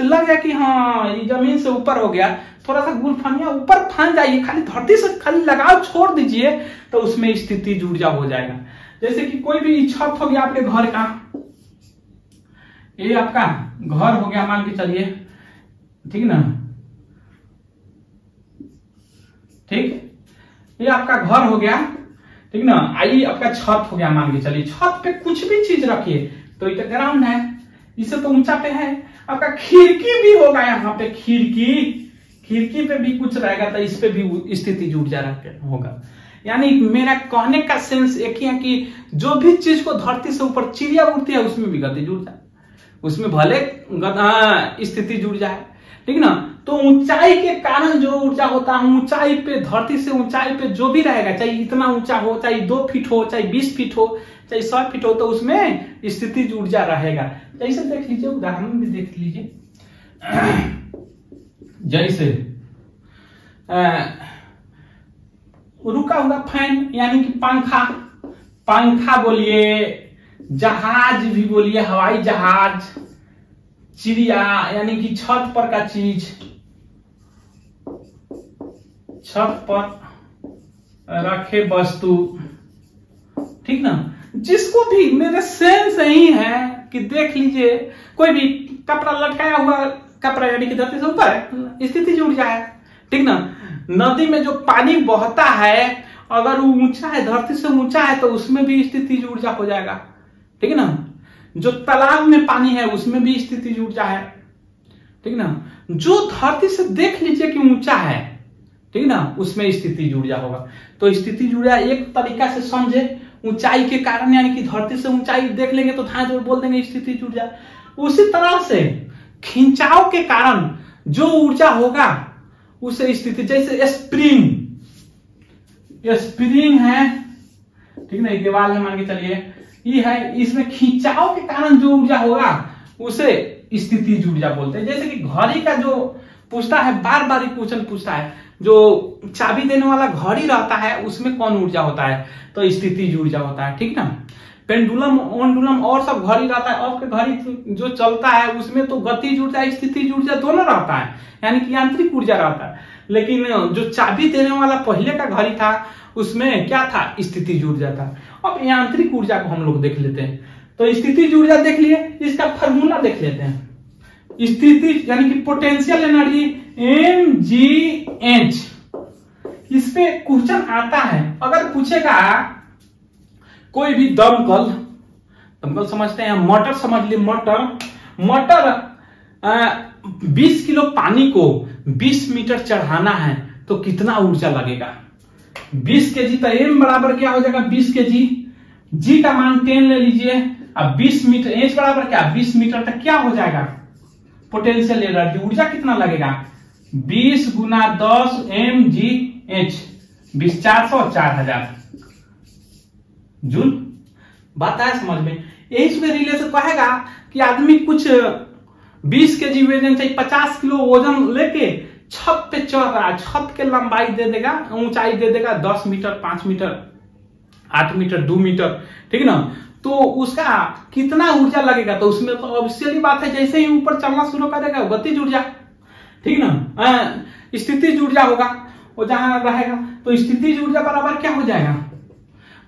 से लग गया कि हाँ ये जमीन से ऊपर हो गया, थोड़ा सा गुलफनिया ऊपर फान जाइए, खाली धरती से खाली लगाव छोड़ दीजिए, तो उसमें स्थितिज ऊर्जा हो जाएगा। जैसे कि कोई भी छत हो गया आपके घर का, ये आपका घर हो गया, मान के चलिए, ठीक ना, ठीक, ये आपका घर हो गया, ठीक ना। आइए आपका छत हो गया, मान के चलिए, छत पे कुछ भी चीज रखिए तो ये ग्राउंड है, इससे तो ऊंचा पे है। आपका खिड़की भी होगा, यहाँ पे खिड़की पे भी कुछ रहेगा, तो इस पे भी स्थितिज ऊर्जा होगा। यानी मेरा कहने का सेंस एक ही है कि जो भी चीज को धरती से ऊपर चिड़िया उड़ती है उसमें भी गतिज ऊर्जा, उसमें भले स्थितिज ऊर्जा है, ठीक ना। तो ऊंचाई के कारण जो ऊर्जा होता है, ऊंचाई पे, धरती से ऊंचाई पे जो भी रहेगा, चाहे इतना ऊंचा हो, चाहे 2 फीट हो, चाहे 20 फीट हो, चाहे 100 फीट हो, तो उसमें स्थितिज ऊर्जा रहेगा। जैसे देख लीजिए, उदाहरण भी देख लीजिए, जैसे रुका हुआ फैन, यानी कि पंखा बोलिए, जहाज भी बोलिए, हवाई जहाज, चिड़िया, यानी कि छत पर का चीज, छत पर रखे वस्तु, ठीक ना। जिसको भी, मेरे सेंस यही है कि देख लीजिए, कोई भी कपड़ा लटकाया हुआ कपड़ा, यानी कि धरती से ऊपर है, स्थितिज ऊर्जा है, ठीक ना। नदी में जो पानी बहता है, अगर वो ऊंचा है, धरती से ऊंचा है, तो उसमें भी स्थितिज ऊर्जा हो जाएगा, ठीक है ना। जो तालाब में पानी है उसमें भी स्थितिज ऊर्जा है, ठीक ना। जो धरती से देख लीजिए कि ऊंचा है, ठीक ना, उसमें स्थितिज ऊर्जा होगा। तो स्थितिज ऊर्जा एक तरीका से समझे, ऊंचाई के कारण, यानी कि धरती से ऊंचाई देख लेंगे तो धाए तो बोल देंगे स्थितिज ऊर्जा। उसी तरह से खिंचाव के कारण जो ऊर्जा होगा उसे स्थिति, जैसे स्प्रिंग है, ठीक ना, दीवार है, मान के चलिए ये है, इसमें खिंचाव के कारण जो ऊर्जा होगा उसे स्थितिज ऊर्जा बोलते हैं। जैसे कि घड़ी का जो पूछता है, बार बार क्वेश्चन पूछता है, जो चाबी देने वाला घड़ी रहता है उसमें कौन ऊर्जा होता है, तो स्थितिज ऊर्जा होता है, ठीक ना। पेंडुलम, ओंडुलम और सब घड़ी रहता है, अब के घड़ी जो चलता है उसमें तो गतिज ऊर्जा, स्थितिज ऊर्जा दोनों रहता है, यानी कि यांत्रिक ऊर्जा रहता है। लेकिन जो चाबी देने वाला पहले का घड़ी था उसमें क्या था, स्थितिज ऊर्जा था। अब यांत्रिक ऊर्जा को हम लोग देख लेते हैं। तो स्थितिज ऊर्जा देख लिए, इसका फॉर्मूला देख लेते हैं। स्थितिज यानी कि पोटेंशियल एनर्जी mgh, इस पे क्वेश्चन आता है, अगर पूछेगा कोई भी दमकल समझते हैं, मोटर समझ लिए, मोटर 20 किलो पानी को 20 मीटर चढ़ाना है तो कितना ऊर्जा लगेगा? 20 kg, तो m बराबर क्या हो जाएगा 20 kg, g का मान 10 ले लीजिए। अब 20 मीटर, h बराबर क्या 20 मीटर तक क्या हो जाएगा पोटेंशियल एनर्जी, ऊर्जा कितना लगेगा 20 गुना 10 mgh, 20 400 और 4000 जूल। बात है समझ में? यही इसमें रिलेशन कहेगा कि आदमी कुछ 20 kg वजन चाहिए, 50 किलो वजन लेके छत पे चढ़ रहा है, छत के लंबाई दे देगा, ऊंचाई दे देगा 10 मीटर, 5 मीटर, 8 मीटर, 2 मीटर, ठीक ना, तो उसका कितना ऊर्जा लगेगा? तो उसमें तो ऑब्वियसली बात है, जैसे ही ऊपर चलना शुरू करेगा गतिज ऊर्जा, ठीक ना, स्थितिज ऊर्जा होगा वो जहां रहेगा, तो स्थितिज ऊर्जा बराबर क्या हो जाएगा,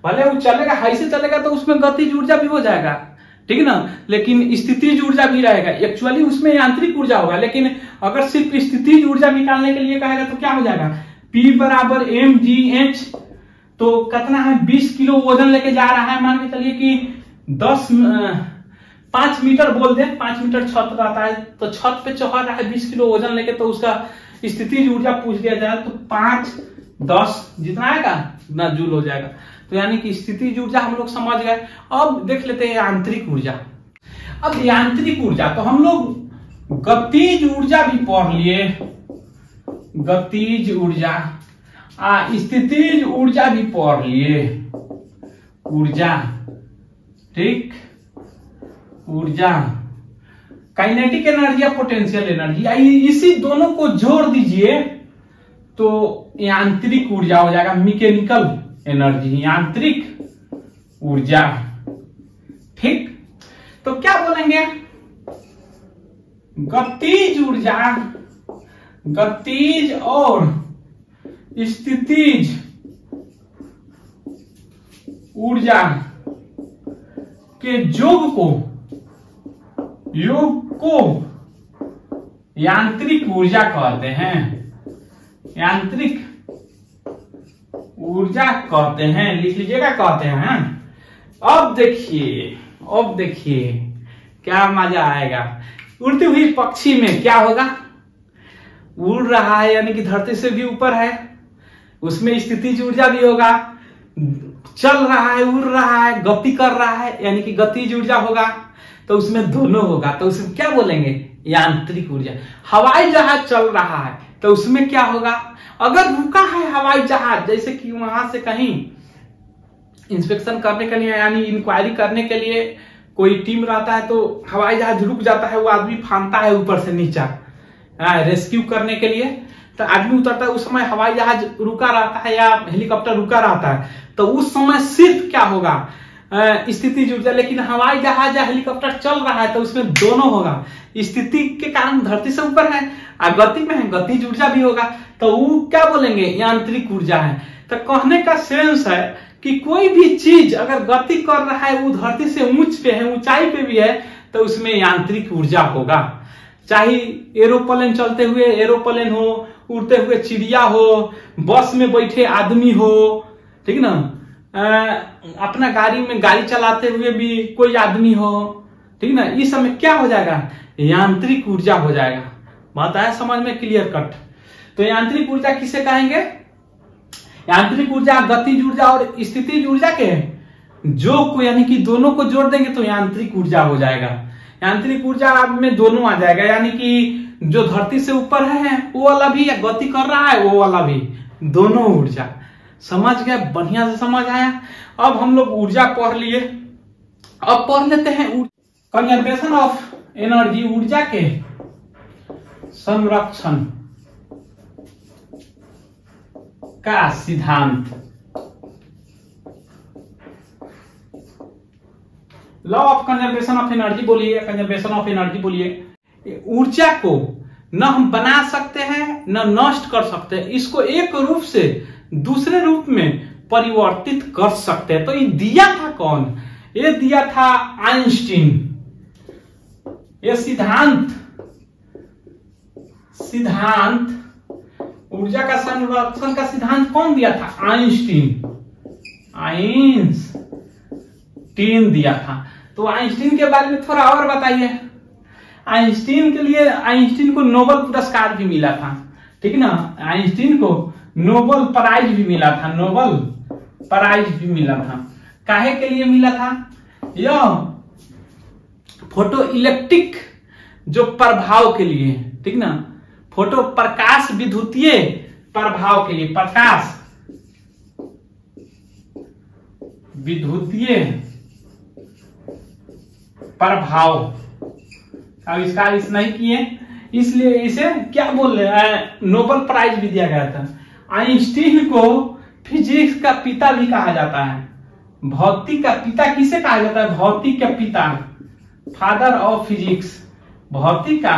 भले वो चलेगा ऐसे चलेगा तो उसमें गतिज ऊर्जा भी हो जाएगा, ठीक ना, लेकिन स्थितिज ऊर्जा भी रहेगा। एक्चुअली उसमें यांत्रिक ऊर्जा होगा, लेकिन अगर सिर्फ स्थितिज ऊर्जा निकालने के लिए कहेगा तो क्या हो जाएगा P बराबर mgh, तो कितना है 20 किलो वजन लेके जा रहा है, मान के चलिए कि 5 मीटर बोल दे, 5 मीटर छत रहता है तो छत पे चढ़ रहा है 20 किलो वजन लेके, तो उसका स्थितिज ऊर्जा पूछ दिया जाए तो 5 10 जितना आएगा उतना जूल हो जाएगा। तो यानी कि स्थितिज ऊर्जा हम लोग समझ गए। अब देख लेते हैं यांत्रिक ऊर्जा। अब यांत्रिक ऊर्जा तो हम लोग गतिज ऊर्जा भी पढ़ लिए, गतिज ऊर्जा, स्थितिज ऊर्जा भी पढ़ लिए, ऊर्जा, ठीक, ऊर्जा, काइनेटिक एनर्जी या पोटेंशियल एनर्जी, इसी दोनों को जोड़ दीजिए तो यांत्रिक ऊर्जा हो जाएगा, मैकेनिकल एनर्जी, यांत्रिक ऊर्जा, ठीक। तो क्या बोलेंगे गतिज ऊर्जा, गतिज और स्थितिज ऊर्जा के योग को यांत्रिक ऊर्जा कहते हैं, यांत्रिक ऊर्जा कहते हैं, लिख लीजिएगा, कहते हैं। अब देखिए क्या मजा आएगा। उड़ती हुई पक्षी में क्या होगा, उड़ रहा है यानी कि धरती से भी ऊपर है, उसमें स्थितिज ऊर्जा भी होगा, चल रहा है, उड़ रहा है, गति कर रहा है यानी कि गतिज ऊर्जा होगा, तो उसमें दोनों होगा, तो उसमें क्या बोलेंगे यांत्रिक ऊर्जा। हवाई जहाज चल रहा है तो उसमें क्या होगा, अगर रुका है हवाई जहाज, जैसे कि वहां से कहीं इंस्पेक्शन करने के लिए यानी इंक्वायरी करने के लिए कोई टीम रहता है तो हवाई जहाज रुक जाता है, वो आदमी फानता है ऊपर से नीचा रेस्क्यू करने के लिए, तो आदमी उतरता है, उस समय हवाई जहाज रुका रहता है या हेलीकॉप्टर रुका रहता है, तो उस समय सिर्फ क्या होगा स्थितिज ऊर्जा। लेकिन हवाई जहाज या हेलीकॉप्टर चल रहा है तो उसमें दोनों होगा, स्थिति के कारण धरती से ऊपर है और गति में है, गतिज ऊर्जा भी होगा, तो वो क्या बोलेंगे यांत्रिक ऊर्जा है। तो कहने का सेंस है कि कोई भी चीज अगर गति कर रहा है, वो धरती से ऊंच पे है, ऊंचाई पे भी है, तो उसमें यांत्रिक ऊर्जा होगा। चाहे एरोप्लेन चलते हुए एरोप्लेन हो, उड़ते हुए चिड़िया हो, बस में बैठे आदमी हो, ठीक ना, अपना गाड़ी में गाड़ी चलाते हुए भी कोई आदमी हो, ठीक ना, इस समय क्या हो जाएगा यांत्रिक ऊर्जा हो जाएगा। बात आया समझ में, क्लियर कट। तो यांत्रिक ऊर्जा किसे कहेंगे, यांत्रिक ऊर्जा गतिज ऊर्जा और स्थितिज ऊर्जा के जो को यानी कि दोनों को जोड़ देंगे तो यांत्रिक ऊर्जा हो जाएगा। यांत्रिक ऊर्जा में दोनों आ जाएगा, यानी कि जो धरती से ऊपर है वो वाला भी, या गति कर रहा है वो वाला भी, दोनों ऊर्जा। समझ गए, बढ़िया से समझ आया। अब हम लोग ऊर्जा पढ़ लिए, अब पढ़ लेते हैं कंजर्वेशन ऑफ एनर्जी, ऊर्जा के संरक्षण का सिद्धांत। Law of conservation of energy बोलिए, कंजर्वेशन ऑफ एनर्जी बोलिए। ऊर्जा को न हम बना सकते हैं न नष्ट कर सकते हैं, इसको एक रूप से दूसरे रूप में परिवर्तित कर सकते हैं। तो ये दिया था कौन, ये दिया था आइंस्टीन। ये सिद्धांत ऊर्जा का संरक्षण का सिद्धांत कौन दिया था, आइंस्टीन दिया था। तो आइंस्टीन के बारे में थोड़ा और बताइए। आइंस्टीन को नोबेल पुरस्कार भी मिला था। ठीक ना। आइंस्टीन को नोबेल प्राइज भी मिला था, नोबेल प्राइज भी मिला था। काहे के लिए मिला था? यह फोटो इलेक्ट्रिक जो प्रभाव के लिए, ठीक ना, फोटो प्रकाश विद्युतीय प्रभाव के लिए, प्रकाश विद्युतीय प्रभाव आविष्कार इस नहीं किए, इसलिए इसे क्या बोल रहे हैं, नोबेल प्राइज भी दिया गया था। आइंस्टीन को फिजिक्स का पिता भी कहा जाता है। भौतिक का पिता किसे कहा जाता है? भौतिक का पिता, फादर ऑफ फिजिक्स, भौतिक का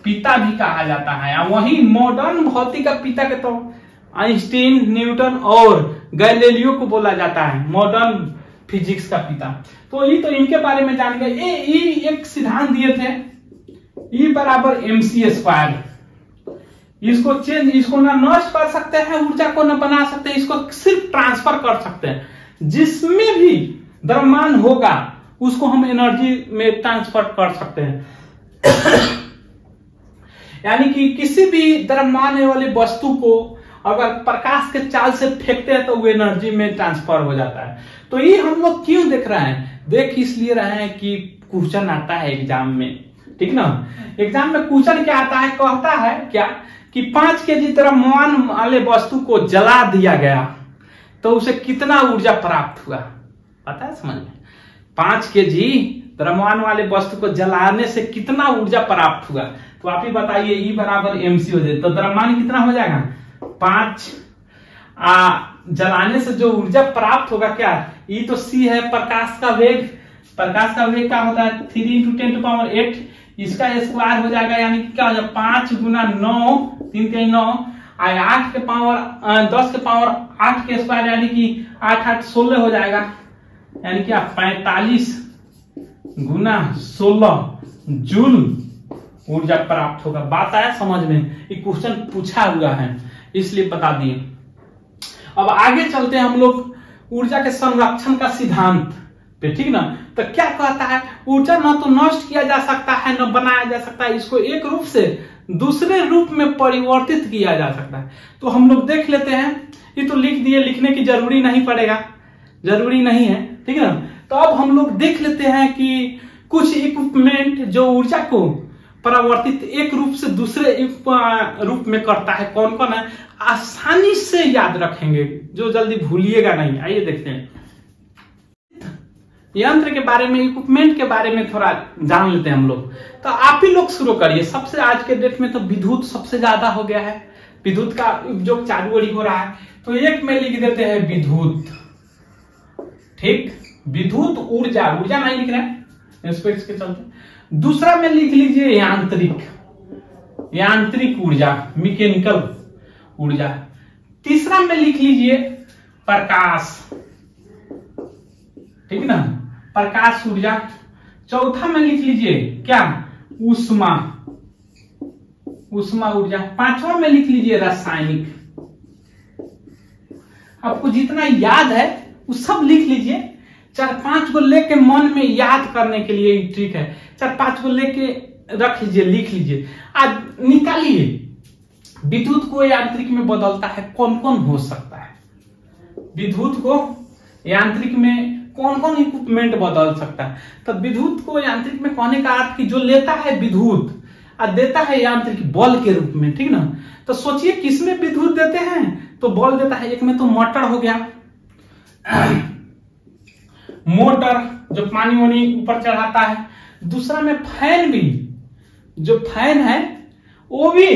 पिता भी कहा जाता है। वही मॉडर्न भौतिक का पिता के तो आइंस्टीन, न्यूटन और गैलीलियो को बोला जाता है मॉडर्न फिजिक्स का पिता। तो ये तो इनके बारे में जान गए। एक सिद्धांत दिए थे, E बराबर mc²। इसको चेंज, इसको ना नष्ट कर सकते हैं, ऊर्जा को ना बना सकते हैं, इसको सिर्फ ट्रांसफर कर सकते हैं। जिसमें भी द्रव्यमान होगा उसको हम एनर्जी में ट्रांसफर कर सकते हैं। यानी कि किसी भी द्रव्यमान वाली वस्तु को अगर प्रकाश के चाल से फेंकते हैं तो वो एनर्जी में ट्रांसफर हो जाता है। तो ये हम लोग क्यों देख रहे हैं? देख इसलिए रहे हैं कि क्वेश्चन आता है एग्जाम में, ठीक ना। एग्जाम में क्वेश्चन क्या आता है, कहता है क्या कि 5 kg द्रव्यमान वाले वस्तु को जला दिया गया तो उसे कितना ऊर्जा प्राप्त हुआ, पता है? समझ में, 5 kg द्रव्यमान वाले वस्तु को जलाने से कितना ऊर्जा प्राप्त हुआ, तो आप ही बताइए। E बराबर mc हो जाए तो द्रव्यमान कितना हो जाएगा? 5। जलाने से जो ऊर्जा प्राप्त होगा क्या, E तो c है, प्रकाश का वेग। प्रकाश का वेग क्या होता है? 3 × 10⁸ इसका स्क्वायर हो जाएगा, यानी कि क्या हो जाएगा? 5 × 9, 3 × 9, 8 के पावर 10 के पावर 8 के स्क्वायर, यानी कि 8 8 16 हो जाएगा, यानी कि 45 × 16 जूल ऊर्जा प्राप्त होगा। बात आया समझ में? ये क्वेश्चन पूछा हुआ है इसलिए बता दिए। अब आगे चलते हैं हम लोग ऊर्जा के संरक्षण का सिद्धांत पे, ठीक ना। तो क्या कहता है, ऊर्जा न तो नष्ट किया जा सकता है न बनाया जा सकता है, इसको एक रूप से दूसरे रूप में परिवर्तित किया जा सकता है। तो हम लोग देख लेते हैं, ये तो लिख दिए, लिखने की जरूरी नहीं पड़ेगा, जरूरी नहीं है, ठीक है ना। तो अब हम लोग देख लेते हैं कि कुछ इक्विपमेंट जो ऊर्जा को परिवर्तित एक रूप से दूसरे रूप में करता है, कौन कौन है, आसानी से याद रखेंगे, जो जल्दी भूलिएगा नहीं। आइए देखते हैं यंत्र के बारे में, इक्विपमेंट के बारे में थोड़ा जान लेते हैं हम लोग। तो आप ही लोग शुरू करिए। सबसे आज के डेट में तो विद्युत सबसे ज्यादा हो गया है, विद्युत का उपयोग चालू हो रहा है। तो एक में लिख देते हैं विद्युत, ठीक, विद्युत ऊर्जा, ऊर्जा नहीं लिख रहे हैं स्पेस के चलते। दूसरा में लिख लीजिए यांत्रिक, यांत्रिक ऊर्जा, मैकेनिकल ऊर्जा। तीसरा में लिख लीजिए प्रकाश, ठीक ना, प्रकाश ऊर्जा। चौथा में लिख लीजिए क्या, ऊष्मा, ऊष्मा ऊर्जा। पांचवा में लिख लीजिए रासायनिक। आपको जितना याद है वो सब लिख लीजिए। 4-5 को लेके मन में याद करने के लिए ठीक है, 4-5 को लेके रख लीजिए, लिख लीजिए, आज निकालिए। विद्युत को यांत्रिक में बदलता है कौन कौन हो सकता है, विद्युत को यांत्रिक में कौन कौन इक्विपमेंट बदल सकता है। तो विद्युत को यांत्रिक में कहने का अर्थ कि जो लेता है विद्युत और देता है यांत्रिक बल के रूप में, ठीक ना। तो सोचिए किसमें विद्युत देते हैं तो बल देता है। एक में तो मोटर हो गया, मोटर जो पानी वानी ऊपर चढ़ाता है। दूसरा में फैन भी, जो फैन है वो भी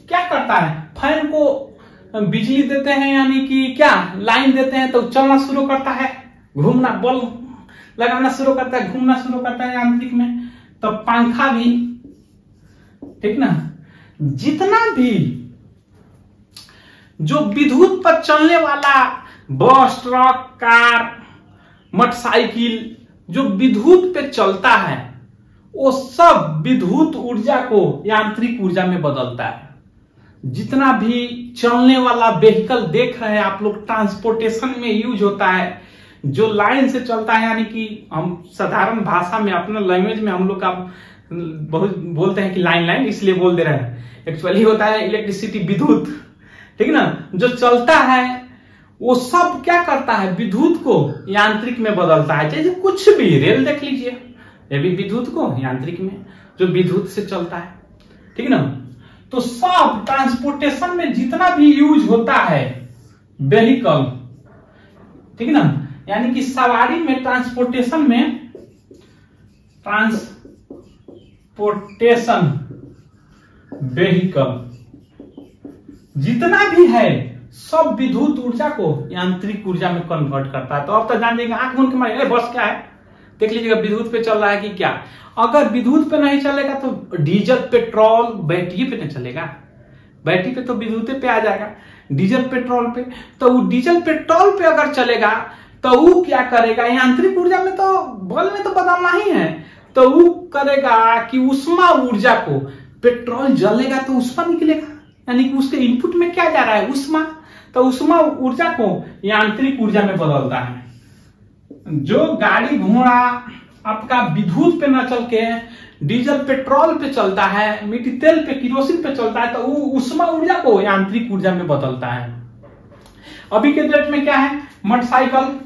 क्या करता है, फैन को बिजली देते हैं, यानी कि क्या लाइन देते हैं तो चलना शुरू करता है, घूमना, बल लगाना शुरू करता है, घूमना शुरू करता है यांत्रिक में। तो पंखा भी, ठीक ना। जितना भी जो विद्युत पर चलने वाला बस, ट्रक, कार, मोटरसाइकिल जो विद्युत पे चलता है वो सब विद्युत ऊर्जा को यांत्रिक ऊर्जा में बदलता है। जितना भी चलने वाला व्हीकल देख रहे हैं आप लोग, ट्रांसपोर्टेशन में यूज होता है, जो लाइन से चलता है, यानी कि हम साधारण भाषा में अपना लैंग्वेज में हम लोग का बहुत बोलते हैं कि लाइन इसलिए बोल दे रहे हैं, एक्चुअली होता है इलेक्ट्रिसिटी, विद्युत, ठीक है ना। जो चलता है वो सब क्या करता है, विद्युत को यांत्रिक में बदलता है। जैसे कुछ भी, रेल देख लीजिए, ये भी विद्युत को यांत्रिक में, जो विद्युत से चलता है, ठीक है ना। तो सब ट्रांसपोर्टेशन में जितना भी यूज होता है व्हीकल, ठीक है ना, यानी कि सवारी में, ट्रांसपोर्टेशन में, ट्रांसपोर्टेशन व्हीकल जितना भी है सब विद्युत ऊर्जा को यांत्रिक ऊर्जा में कन्वर्ट करता है। तो अब तो जान जाएंगे, आंख मूंद के मारे बस क्या है, देख लीजिएगा विद्युत पे चल रहा है कि क्या। अगर विद्युत पे नहीं चलेगा तो डीजल, पेट्रोल, बैटरी पे नहीं चलेगा, बैटरी पे तो विद्युत पे आ जाएगा, डीजल पेट्रोल पे। तो वो डीजल पेट्रोल पे अगर चलेगा तो वो क्या करेगा, यांत्रिक ऊर्जा में तो बल में तो बदलना ही है, तो वो करेगा कि उष्मा ऊर्जा को, पेट्रोल जलेगा तो उष्मा निकलेगा, यानी कि उसके इनपुट में क्या जा रहा है, उष्मा, तो उष्मा ऊर्जा को यांत्रिक ऊर्जा में बदलता है। जो गाड़ी घोड़ा आपका विद्युत पे न चल के डीजल पेट्रोल पे चलता है, मिट्टी तेल पे, किरोसिन पे चलता है, तो वो उष्मा ऊर्जा को यांत्रिक ऊर्जा में बदलता है। अभी के डेट में क्या है, मोटरसाइकिल,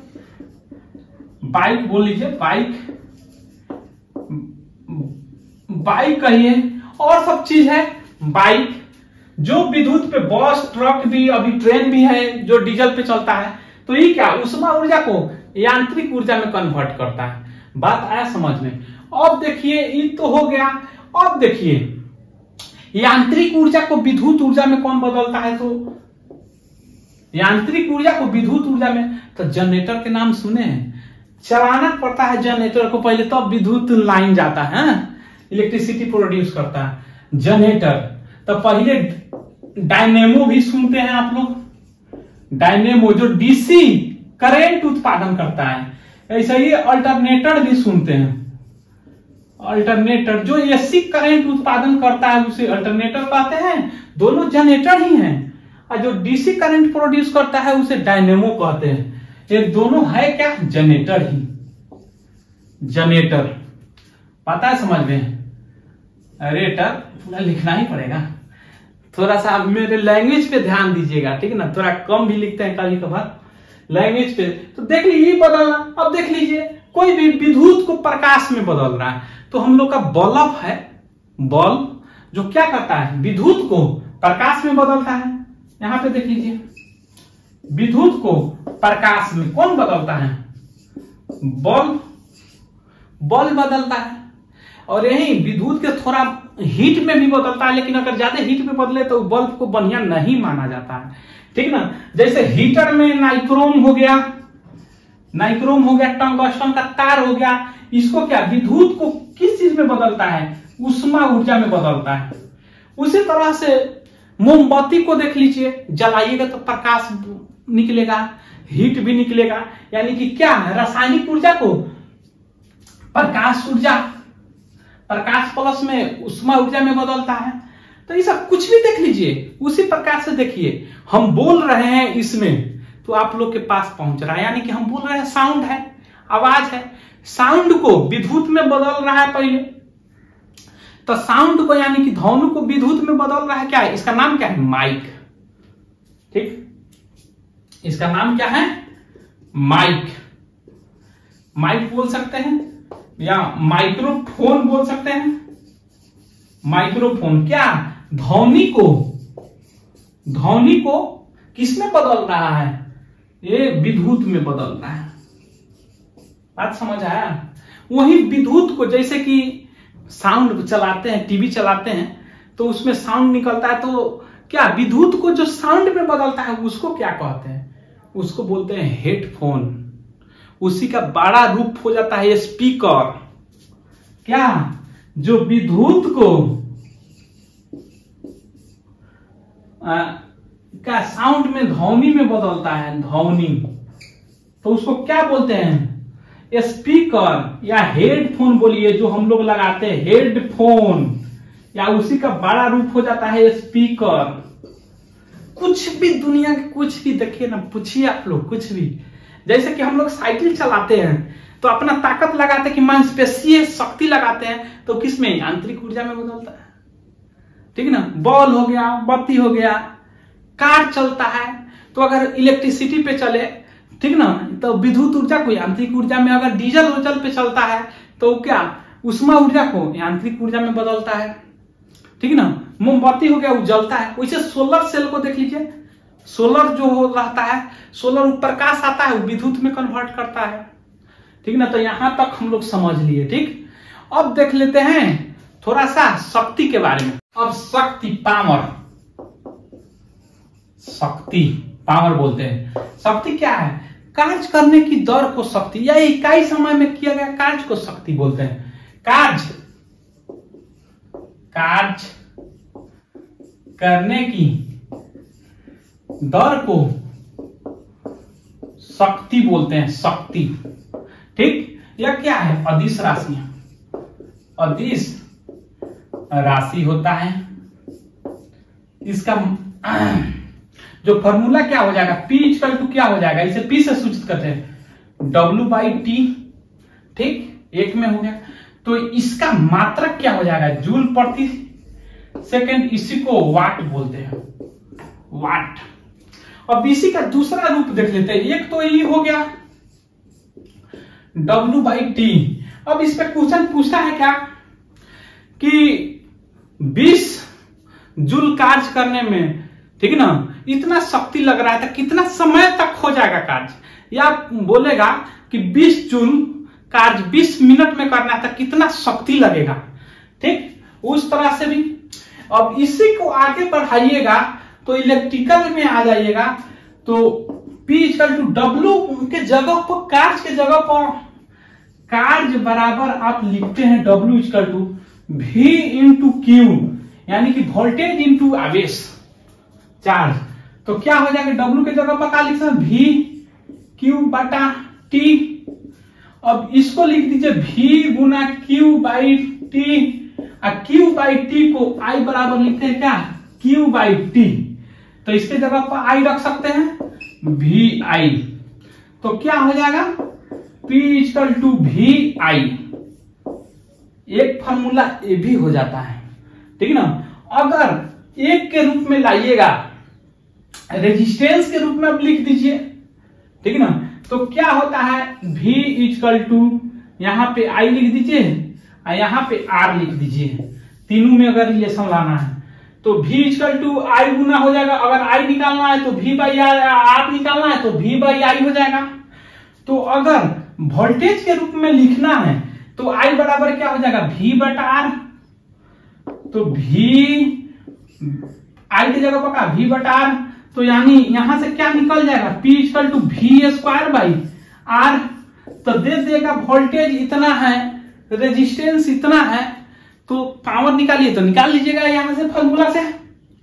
बाइक बोल लीजिए, बाइक कहिए, और सब चीज है बाइक, जो विद्युत पे, बस, ट्रक भी, अभी ट्रेन भी है जो डीजल पे चलता है। तो ये क्या, उष्मा ऊर्जा को यांत्रिक ऊर्जा में कन्वर्ट करता है। बात आया समझ में। अब देखिए, ये तो हो गया। अब देखिए यांत्रिक ऊर्जा को विद्युत ऊर्जा में कौन बदलता है, तो यांत्रिक ऊर्जा को विद्युत ऊर्जा में, तो जनरेटर के नाम सुने हैं, चलाना पड़ता है जनरेटर को पहले, तब विद्युत लाइन जाता है, इलेक्ट्रिसिटी प्रोड्यूस करता है जनरेटर। तो पहले डायनेमो भी सुनते हैं आप लोग, डायनेमो जो डीसी करंट उत्पादन करता है, ऐसे ही अल्टरनेटर भी सुनते हैं, अल्टरनेटर जो एसी करंट उत्पादन करता है उसे अल्टरनेटर कहते हैं, दोनों जनरेटर ही हैं। और जो डीसी करंट प्रोड्यूस करता है उसे डायनेमो कहते हैं। ये दोनों है क्या, जनरेटर ही, जनरेटर, पता है समझ में, रेटर पूरा लिखना ही पड़ेगा, थोड़ा सा मेरे लैंग्वेज पे ध्यान दीजिएगा, ठीक है ना, थोड़ा कम भी लिखते हैं कभी कभार लैंग्वेज पे। तो देख लीजिए बदलना। अब देख लीजिए, कोई भी विद्युत को प्रकाश में बदल रहा है, तो हम लोग का बल्ब है, बल्ब जो क्या करता है, विद्युत को प्रकाश में बदलता है। यहां पे देख लीजिए, विद्युत को प्रकाश में कौन बदलता है, बल्ब, बल्ब बदलता है। और यही विद्युत के थोड़ा हीट में भी बदलता है, लेकिन अगर ज्यादा हीट में बदले तो बल्ब को बढ़िया नहीं माना जाता है, ठीक ना। जैसे हीटर में नाइक्रोम हो गया, टंगस्टन का तार हो गया, इसको क्या, विद्युत को किस चीज में बदलता है, उष्मा ऊर्जा में बदलता है। उसी तरह से मोमबत्ती को देख लीजिए, जलाइएगा तो प्रकाश निकलेगा, हीट भी निकलेगा, यानी कि क्या, रासायनिक ऊर्जा को प्रकाश ऊर्जा, प्रकाश प्लस में उष्मा ऊर्जा में बदलता है। तो ये सब कुछ भी देख लीजिए, उसी प्रकार से देखिए, हम बोल रहे हैं इसमें तो आप लोग के पास पहुंच रहा है, यानी कि हम बोल रहे हैं, साउंड है, आवाज है, साउंड को विद्युत में बदल रहा है पहले, तो साउंड को यानी कि ध्वनि को विद्युत में बदल रहा है, क्या है, इसका नाम क्या है, माइक, ठीक, इसका नाम क्या है, माइक, माइक बोल सकते हैं या माइक्रोफोन बोल सकते हैं। माइक्रोफोन क्या, ध्वनि को किसमें बदल रहा है, ये विद्युत में बदल रहा है। बात समझ आया। वही विद्युत को, जैसे कि साउंड चलाते हैं, टीवी चलाते हैं तो उसमें साउंड निकलता है, तो क्या विद्युत को जो साउंड में बदलता है उसको क्या कहते हैं, उसको बोलते हैं हेडफोन। उसी का बड़ा रूप हो जाता है स्पीकर, क्या, जो विद्युत को क्या साउंड में, ध्वनि में बदलता है, ध्वनि, तो उसको क्या बोलते हैं, स्पीकर या हेडफोन बोलिए, जो हम लोग लगाते हैं हेडफोन, या उसी का बड़ा रूप हो जाता है स्पीकर। कुछ भी दुनिया के कुछ भी देखिए ना, पूछिए आप लोग कुछ भी, जैसे कि हम लोग साइकिल चलाते हैं तो अपना ताकत लगाते कि मांसपेशीय शक्ति लगाते हैं तो किसमें, आंतरिक ऊर्जा में बदलता है। ठीक है ना, बॉल हो गया, बत्ती हो गया, कार चलता है तो अगर इलेक्ट्रिसिटी पे चले, ठीक ना, तो विद्युत ऊर्जा को यांत्रिक ऊर्जा में, अगर डीजल ऊर्जा पे चलता है तो क्या उष्मा ऊर्जा को यांत्रिक ऊर्जा में बदलता है। ठीक ना, मोमबत्ती हो गया, वो जलता है। वैसे सोलर सेल को देख लीजिए, सोलर जो हो रहता है, सोलर प्रकाश आता है वो विद्युत में कन्वर्ट करता है। ठीक ना, तो यहां तक हम लोग समझ लिए। ठीक, अब देख लेते हैं थोड़ा सा शक्ति के बारे में। अब शक्ति, पावर, शक्ति पावर बोलते हैं। शक्ति क्या है, कार्य करने की दर को शक्ति या इकाई समय में किया गया कार्य को शक्ति बोलते हैं। कार्य करने की दर को शक्ति बोलते हैं, शक्ति। ठीक, यह क्या है, अदिश राशि, अदिश राशि होता है। इसका जो फॉर्मूला क्या हो जाएगा, P इक्वल टू क्या हो जाएगा, इसे P से सूचित करते हैं W/T। ठीक, एक में हो गया। तो इसका मात्रक क्या हो जाएगा, जूल प्रति सेकंड, इसी को वाट बोलते हैं, वाट। अब इसी का दूसरा रूप देख लेते हैं। एक तो ये हो गया W/T। अब इस पे क्वेश्चन पूछता है क्या कि 20 जूल कार्य करने में, ठीक है ना, इतना शक्ति लग रहा है तो कितना समय तक हो जाएगा कार्य, या बोलेगा कि 20 जूल कार्य 20 मिनट में करना है तो कितना शक्ति लगेगा। ठीक, उस तरह से भी। अब इसी को आगे बढ़ाइएगा तो इलेक्ट्रिकल में आ जाइएगा तो P इक्वल टू W के जगह पर, कार्य के जगह पर कार्य बराबर आप लिखते हैं W equal to V into Q, यानी कि वोल्टेज इंटू आवेश, चार्ज। तो क्या हो जाएगा, W के जगह पर क्या लिख सकते हैं, V Q/T। अब इसको लिख दीजिए V गुना Q/T, और Q/T को I बराबर लिखते हैं क्या, Q/T। तो इसके जगह पर I रख सकते हैं VI। तो क्या हो जाएगा, P इक्वल टू VI। एक फॉर्मूला ये भी हो जाता है। ठीक है ना, अगर एक के रूप में लाइएगा, रेजिस्टेंस के रूप में आप लिख दीजिए। ठीक है ना, तो क्या होता है, V इक्वल टू यहां पे I लिख दीजिए और यहां पे R लिख दीजिए। तीनों में अगर रिलेशन लाना है तो V इक्वल टू I गुना हो जाएगा, अगर I निकालना है तो V/R निकालना है तो V/I हो जाएगा। तो अगर वोल्टेज के रूप में लिखना है तो I बराबर क्या हो जाएगा, V/R। तो I की जगह पर क्या, V/R। तो यानी यहां से क्या निकल जाएगा, P इक्वल टू V²/R। तो दे देगा वोल्टेज इतना है, रेजिस्टेंस इतना है, तो पावर निकालिए तो निकाल लीजिएगा यहां से फॉर्मूला से।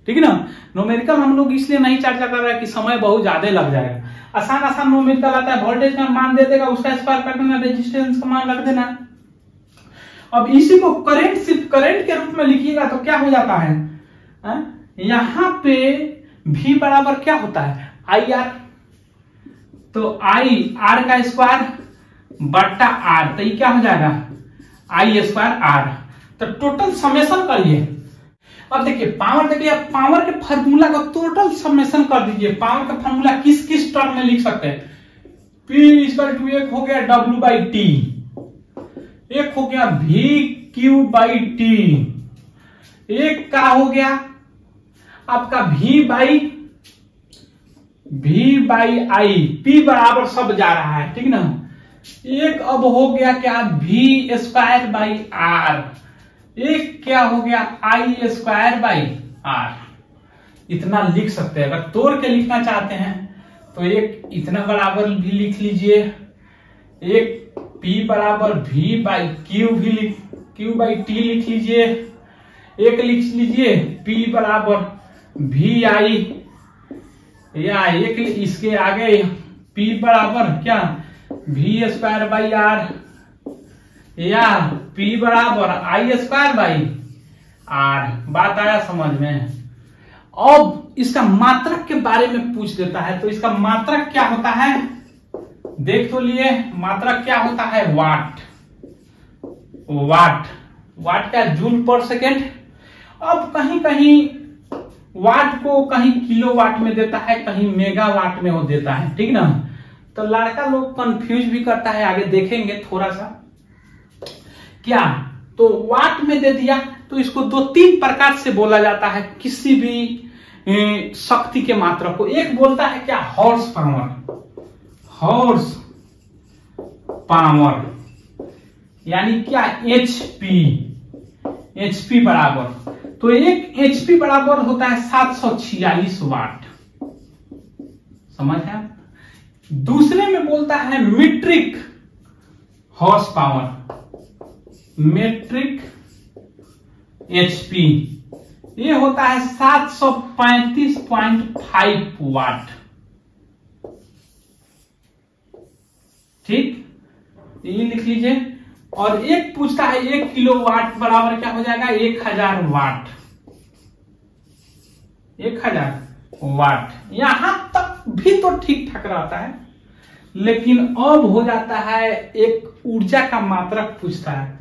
ठीक है ना, न्यूमेरिकल हम लोग इसलिए नहीं चर्चा कर रहे हैं कि समय बहुत ज्यादा लग जाएगा। आसान आसान न्यूमेरिकल आता है, वोल्टेज का मान दे देगा, उसका स्क्वायर कर देना, रेजिस्टेंस का मान रख देना। अब इसी को करंट, सिर्फ करंट के रूप में लिखिएगा तो क्या हो जाता है, यहां पे V बराबर क्या होता है, IR। तो IR का स्क्वायर बट्टा R, तो ये क्या हो जाएगा, I²R। तो टोटल समेशन करिए। अब देखिए पावर, देखिए पावर के फार्मूला का टोटल समेशन कर दीजिए। पावर का फार्मूला किस किस टर्म में लिख सकते हैं, P इक्वल टू एक हो गया W/T, एक हो गया VQ/T, एक का हो गया आपका V/I, P बराबर सब जा रहा है। ठीक ना, एक अब हो गया क्या, V²/R, एक क्या हो गया, I²/R। इतना लिख सकते हैं। अगर तोड़ के लिखना चाहते हैं तो एक इतना बराबर भी लिख लीजिए, एक P बराबर V/Q भी Q/T लिख लीजिए, एक लिख लीजिए P बराबर VI, या एक इसके आगे P बराबर क्या, V²/R, या P बराबर I²/R। बात आया समझ में। अब इसका मात्रक के बारे में पूछ देता है, तो इसका मात्रक क्या होता है, देख तो लिए मात्रा क्या होता है, वाट। वाट वाट क्या, जूल पर सेकेंड। अब कहीं कहीं वाट को कहीं किलोवाट में देता है, कहीं मेगावाट में वो देता है, ठीक ना। तो लड़का लोग कंफ्यूज भी करता है, आगे देखेंगे थोड़ा सा। क्या तो वाट में दे दिया तो इसको 2-3 प्रकार से बोला जाता है किसी भी शक्ति के मात्रा को। एक बोलता है क्या, हॉर्स पावर। हॉर्स पावर यानी क्या, एचपी। एचपी बराबर, तो एक एचपी बराबर होता है 746 वाट, समझ है। दूसरे में बोलता है metric horse power, metric HP, ये होता है 735.5 वाट, ठीक, ये लिख लीजिए। और एक पूछता है 1 किलोवाट बराबर क्या हो जाएगा, 1000 वाट। 1000 वाट, यहां तक भी तो ठीक ठाक रहता है। लेकिन अब हो जाता है एक ऊर्जा का मात्रक पूछता है।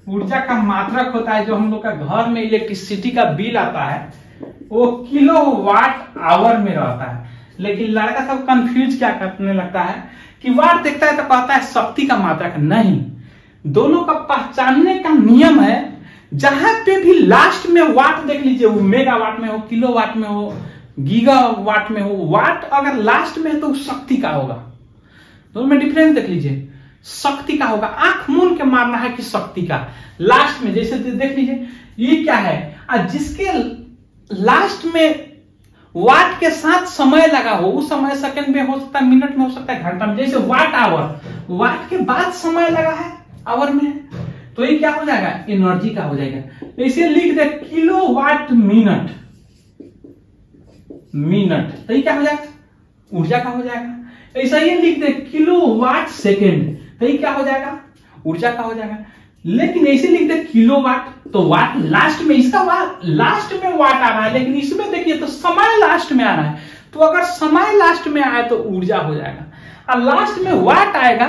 ऊर्जा का मात्रक होता है जो हम लोग का घर में इलेक्ट्रिसिटी का बिल आता है, वो किलोवाट आवर में रहता है। लेकिन लड़का सब कंफ्यूज क्या करने लगता है कि वाट देखता है तो कहता है शक्ति का मात्रक। नहीं, दोनों का पहचानने का नियम है। जहां पे भी लास्ट में वाट देख लीजिए, वो मेगावाट में हो, किलोवाट में हो, गीगावाट में हो, वाट अगर लास्ट में है तो शक्ति का होगा। दोनों में डिफरेंस देख लीजिए, शक्ति का होगा। आंख मूंद के मारना है कि शक्ति का लास्ट में, जैसे देख लीजिए ये क्या है, जिसके लास्ट में वाट के साथ समय लगा हो, उस समय सेकंड में हो सकता है, मिनट में हो सकता है, घंटा में। जैसे वाट आवर, वाट के बाद समय लगा है आवर में, तो ये क्या हो जाएगा, एनर्जी का हो जाएगा। तो इसे लिख दे किलोवाट मिनट। मिनट तो ये क्या हो जाएगा, ऊर्जा का हो जाएगा। ऐसा ही लिख दे किलोवाट सेकेंड, तो ये क्या हो जाएगा, ऊर्जा का हो जाएगा। लेकिन ऐसे लिख दे किलोवाट, तो वाट लास्ट में, इसका वाट लास्ट में वाट आ रहा है, लेकिन इसमें देखिए तो समय लास्ट में आ रहा है। तो अगर समय लास्ट में आए तो ऊर्जा हो जाएगा, और लास्ट में वाट आएगा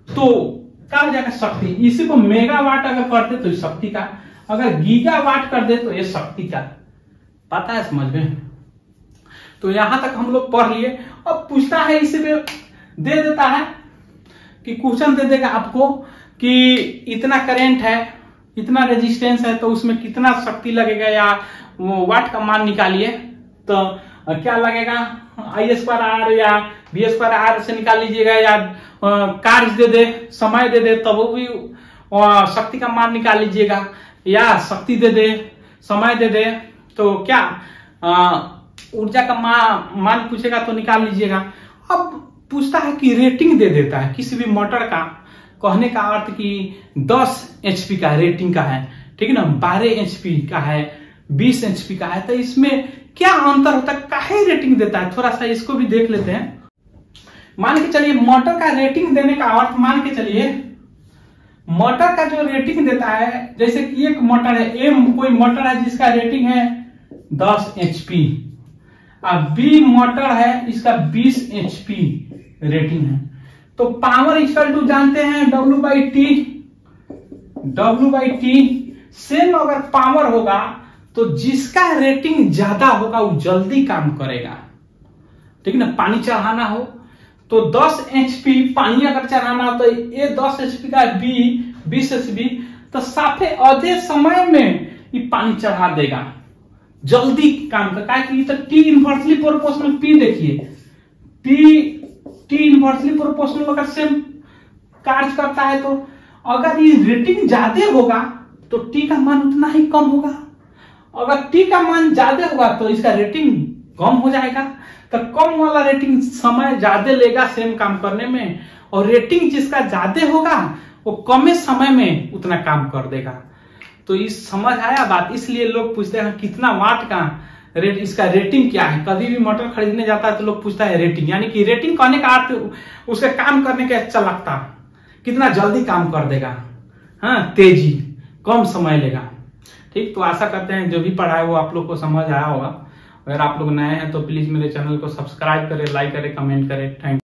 तो क्या हो जाएगा, शक्ति। इसी को मेगावाट अगर करते तो शक्ति का, अगर गीगावाट कर दे तो ये शक्ति का। पता है, समझ में। तो यहां तक हम लोग पढ़ लिए। अब पूछता है, इसे दे देता है कि क्वेश्चन दे देगा आपको कि इतना करंट है, इतना रेजिस्टेंस है, तो उसमें कितना शक्ति लगेगा, या वो वाट का मान निकालिए। तो क्या लगेगा, I² या V² से निकाल लीजिएगा, या कार्य दे दे, समय दे दे, तब वो भी शक्ति का मान निकाल लीजिएगा, या शक्ति दे दे, समय दे दे, तो क्या ऊर्जा का मान पूछेगा तो निकाल लीजिएगा। अब पूछता है कि रेटिंग दे देता है किसी भी मोटर का, कहने का अर्थ कि 10 HP का रेटिंग का है, ठीक है ना, 12 HP का है, 20 HP का है। तो इसमें क्या अंतर होता है, काहे रेटिंग देता है, थोड़ा सा इसको भी देख लेते हैं। मान के चलिए मोटर का रेटिंग देने का अर्थ, मान के चलिए मोटर का जो रेटिंग देता है, जैसे कि एक मोटर है एम, कोई मोटर है जिसका रेटिंग है 10 HP, और बी मोटर है इसका 20 HP रेटिंग है। तो पावर इक्वल टू जानते हैं W/T। W/T सेम अगर पावर होगा तो जिसका रेटिंग ज्यादा होगा वो जल्दी काम करेगा, ठीक है ना। पानी चढ़ाना हो तो 10 HP पानी अगर चढ़ाना हो तो ये 10 HP का, बी 20 HP, तो साफे आधे समय में ये पानी चढ़ा देगा, जल्दी काम करता है। कि तो T इनवर्सली प्रोपोर्शनल P देखिए, T इनवर्सली प्रोपोर्शनल अगर सेम कार्य करता है, तो अगर ये रेटिंग ज्यादा होगा तो T का मान उतना ही कम होगा। अगर T का मान ज्यादा होगा तो इसका रेटिंग कम हो जाएगा। तो कम वाला रेटिंग समय ज्यादा लेगा सेम काम करने में, और रेटिंग जिसका ज्यादा होगा वो कम समय में उतना काम कर देगा। तो इस समझ आया बात। इसलिए लोग पूछते हैं कितना वाट का रेट, इसका रेटिंग क्या है। कभी भी मोटर खरीदने जाता है तो लोग पूछता है रेटिंग, यानी कि रेटिंग कहने का अर्थ उसके काम करने का चलकता, कितना जल्दी काम कर देगा, हाँ, तेजी, कम समय लेगा। ठीक, तो आशा करते हैं जो भी पढ़ा है वो आप लोग को समझ आया होगा। अगर आप लोग नए हैं तो प्लीज मेरे चैनल को सब्सक्राइब करें, लाइक करें, कमेंट करें। Thank you.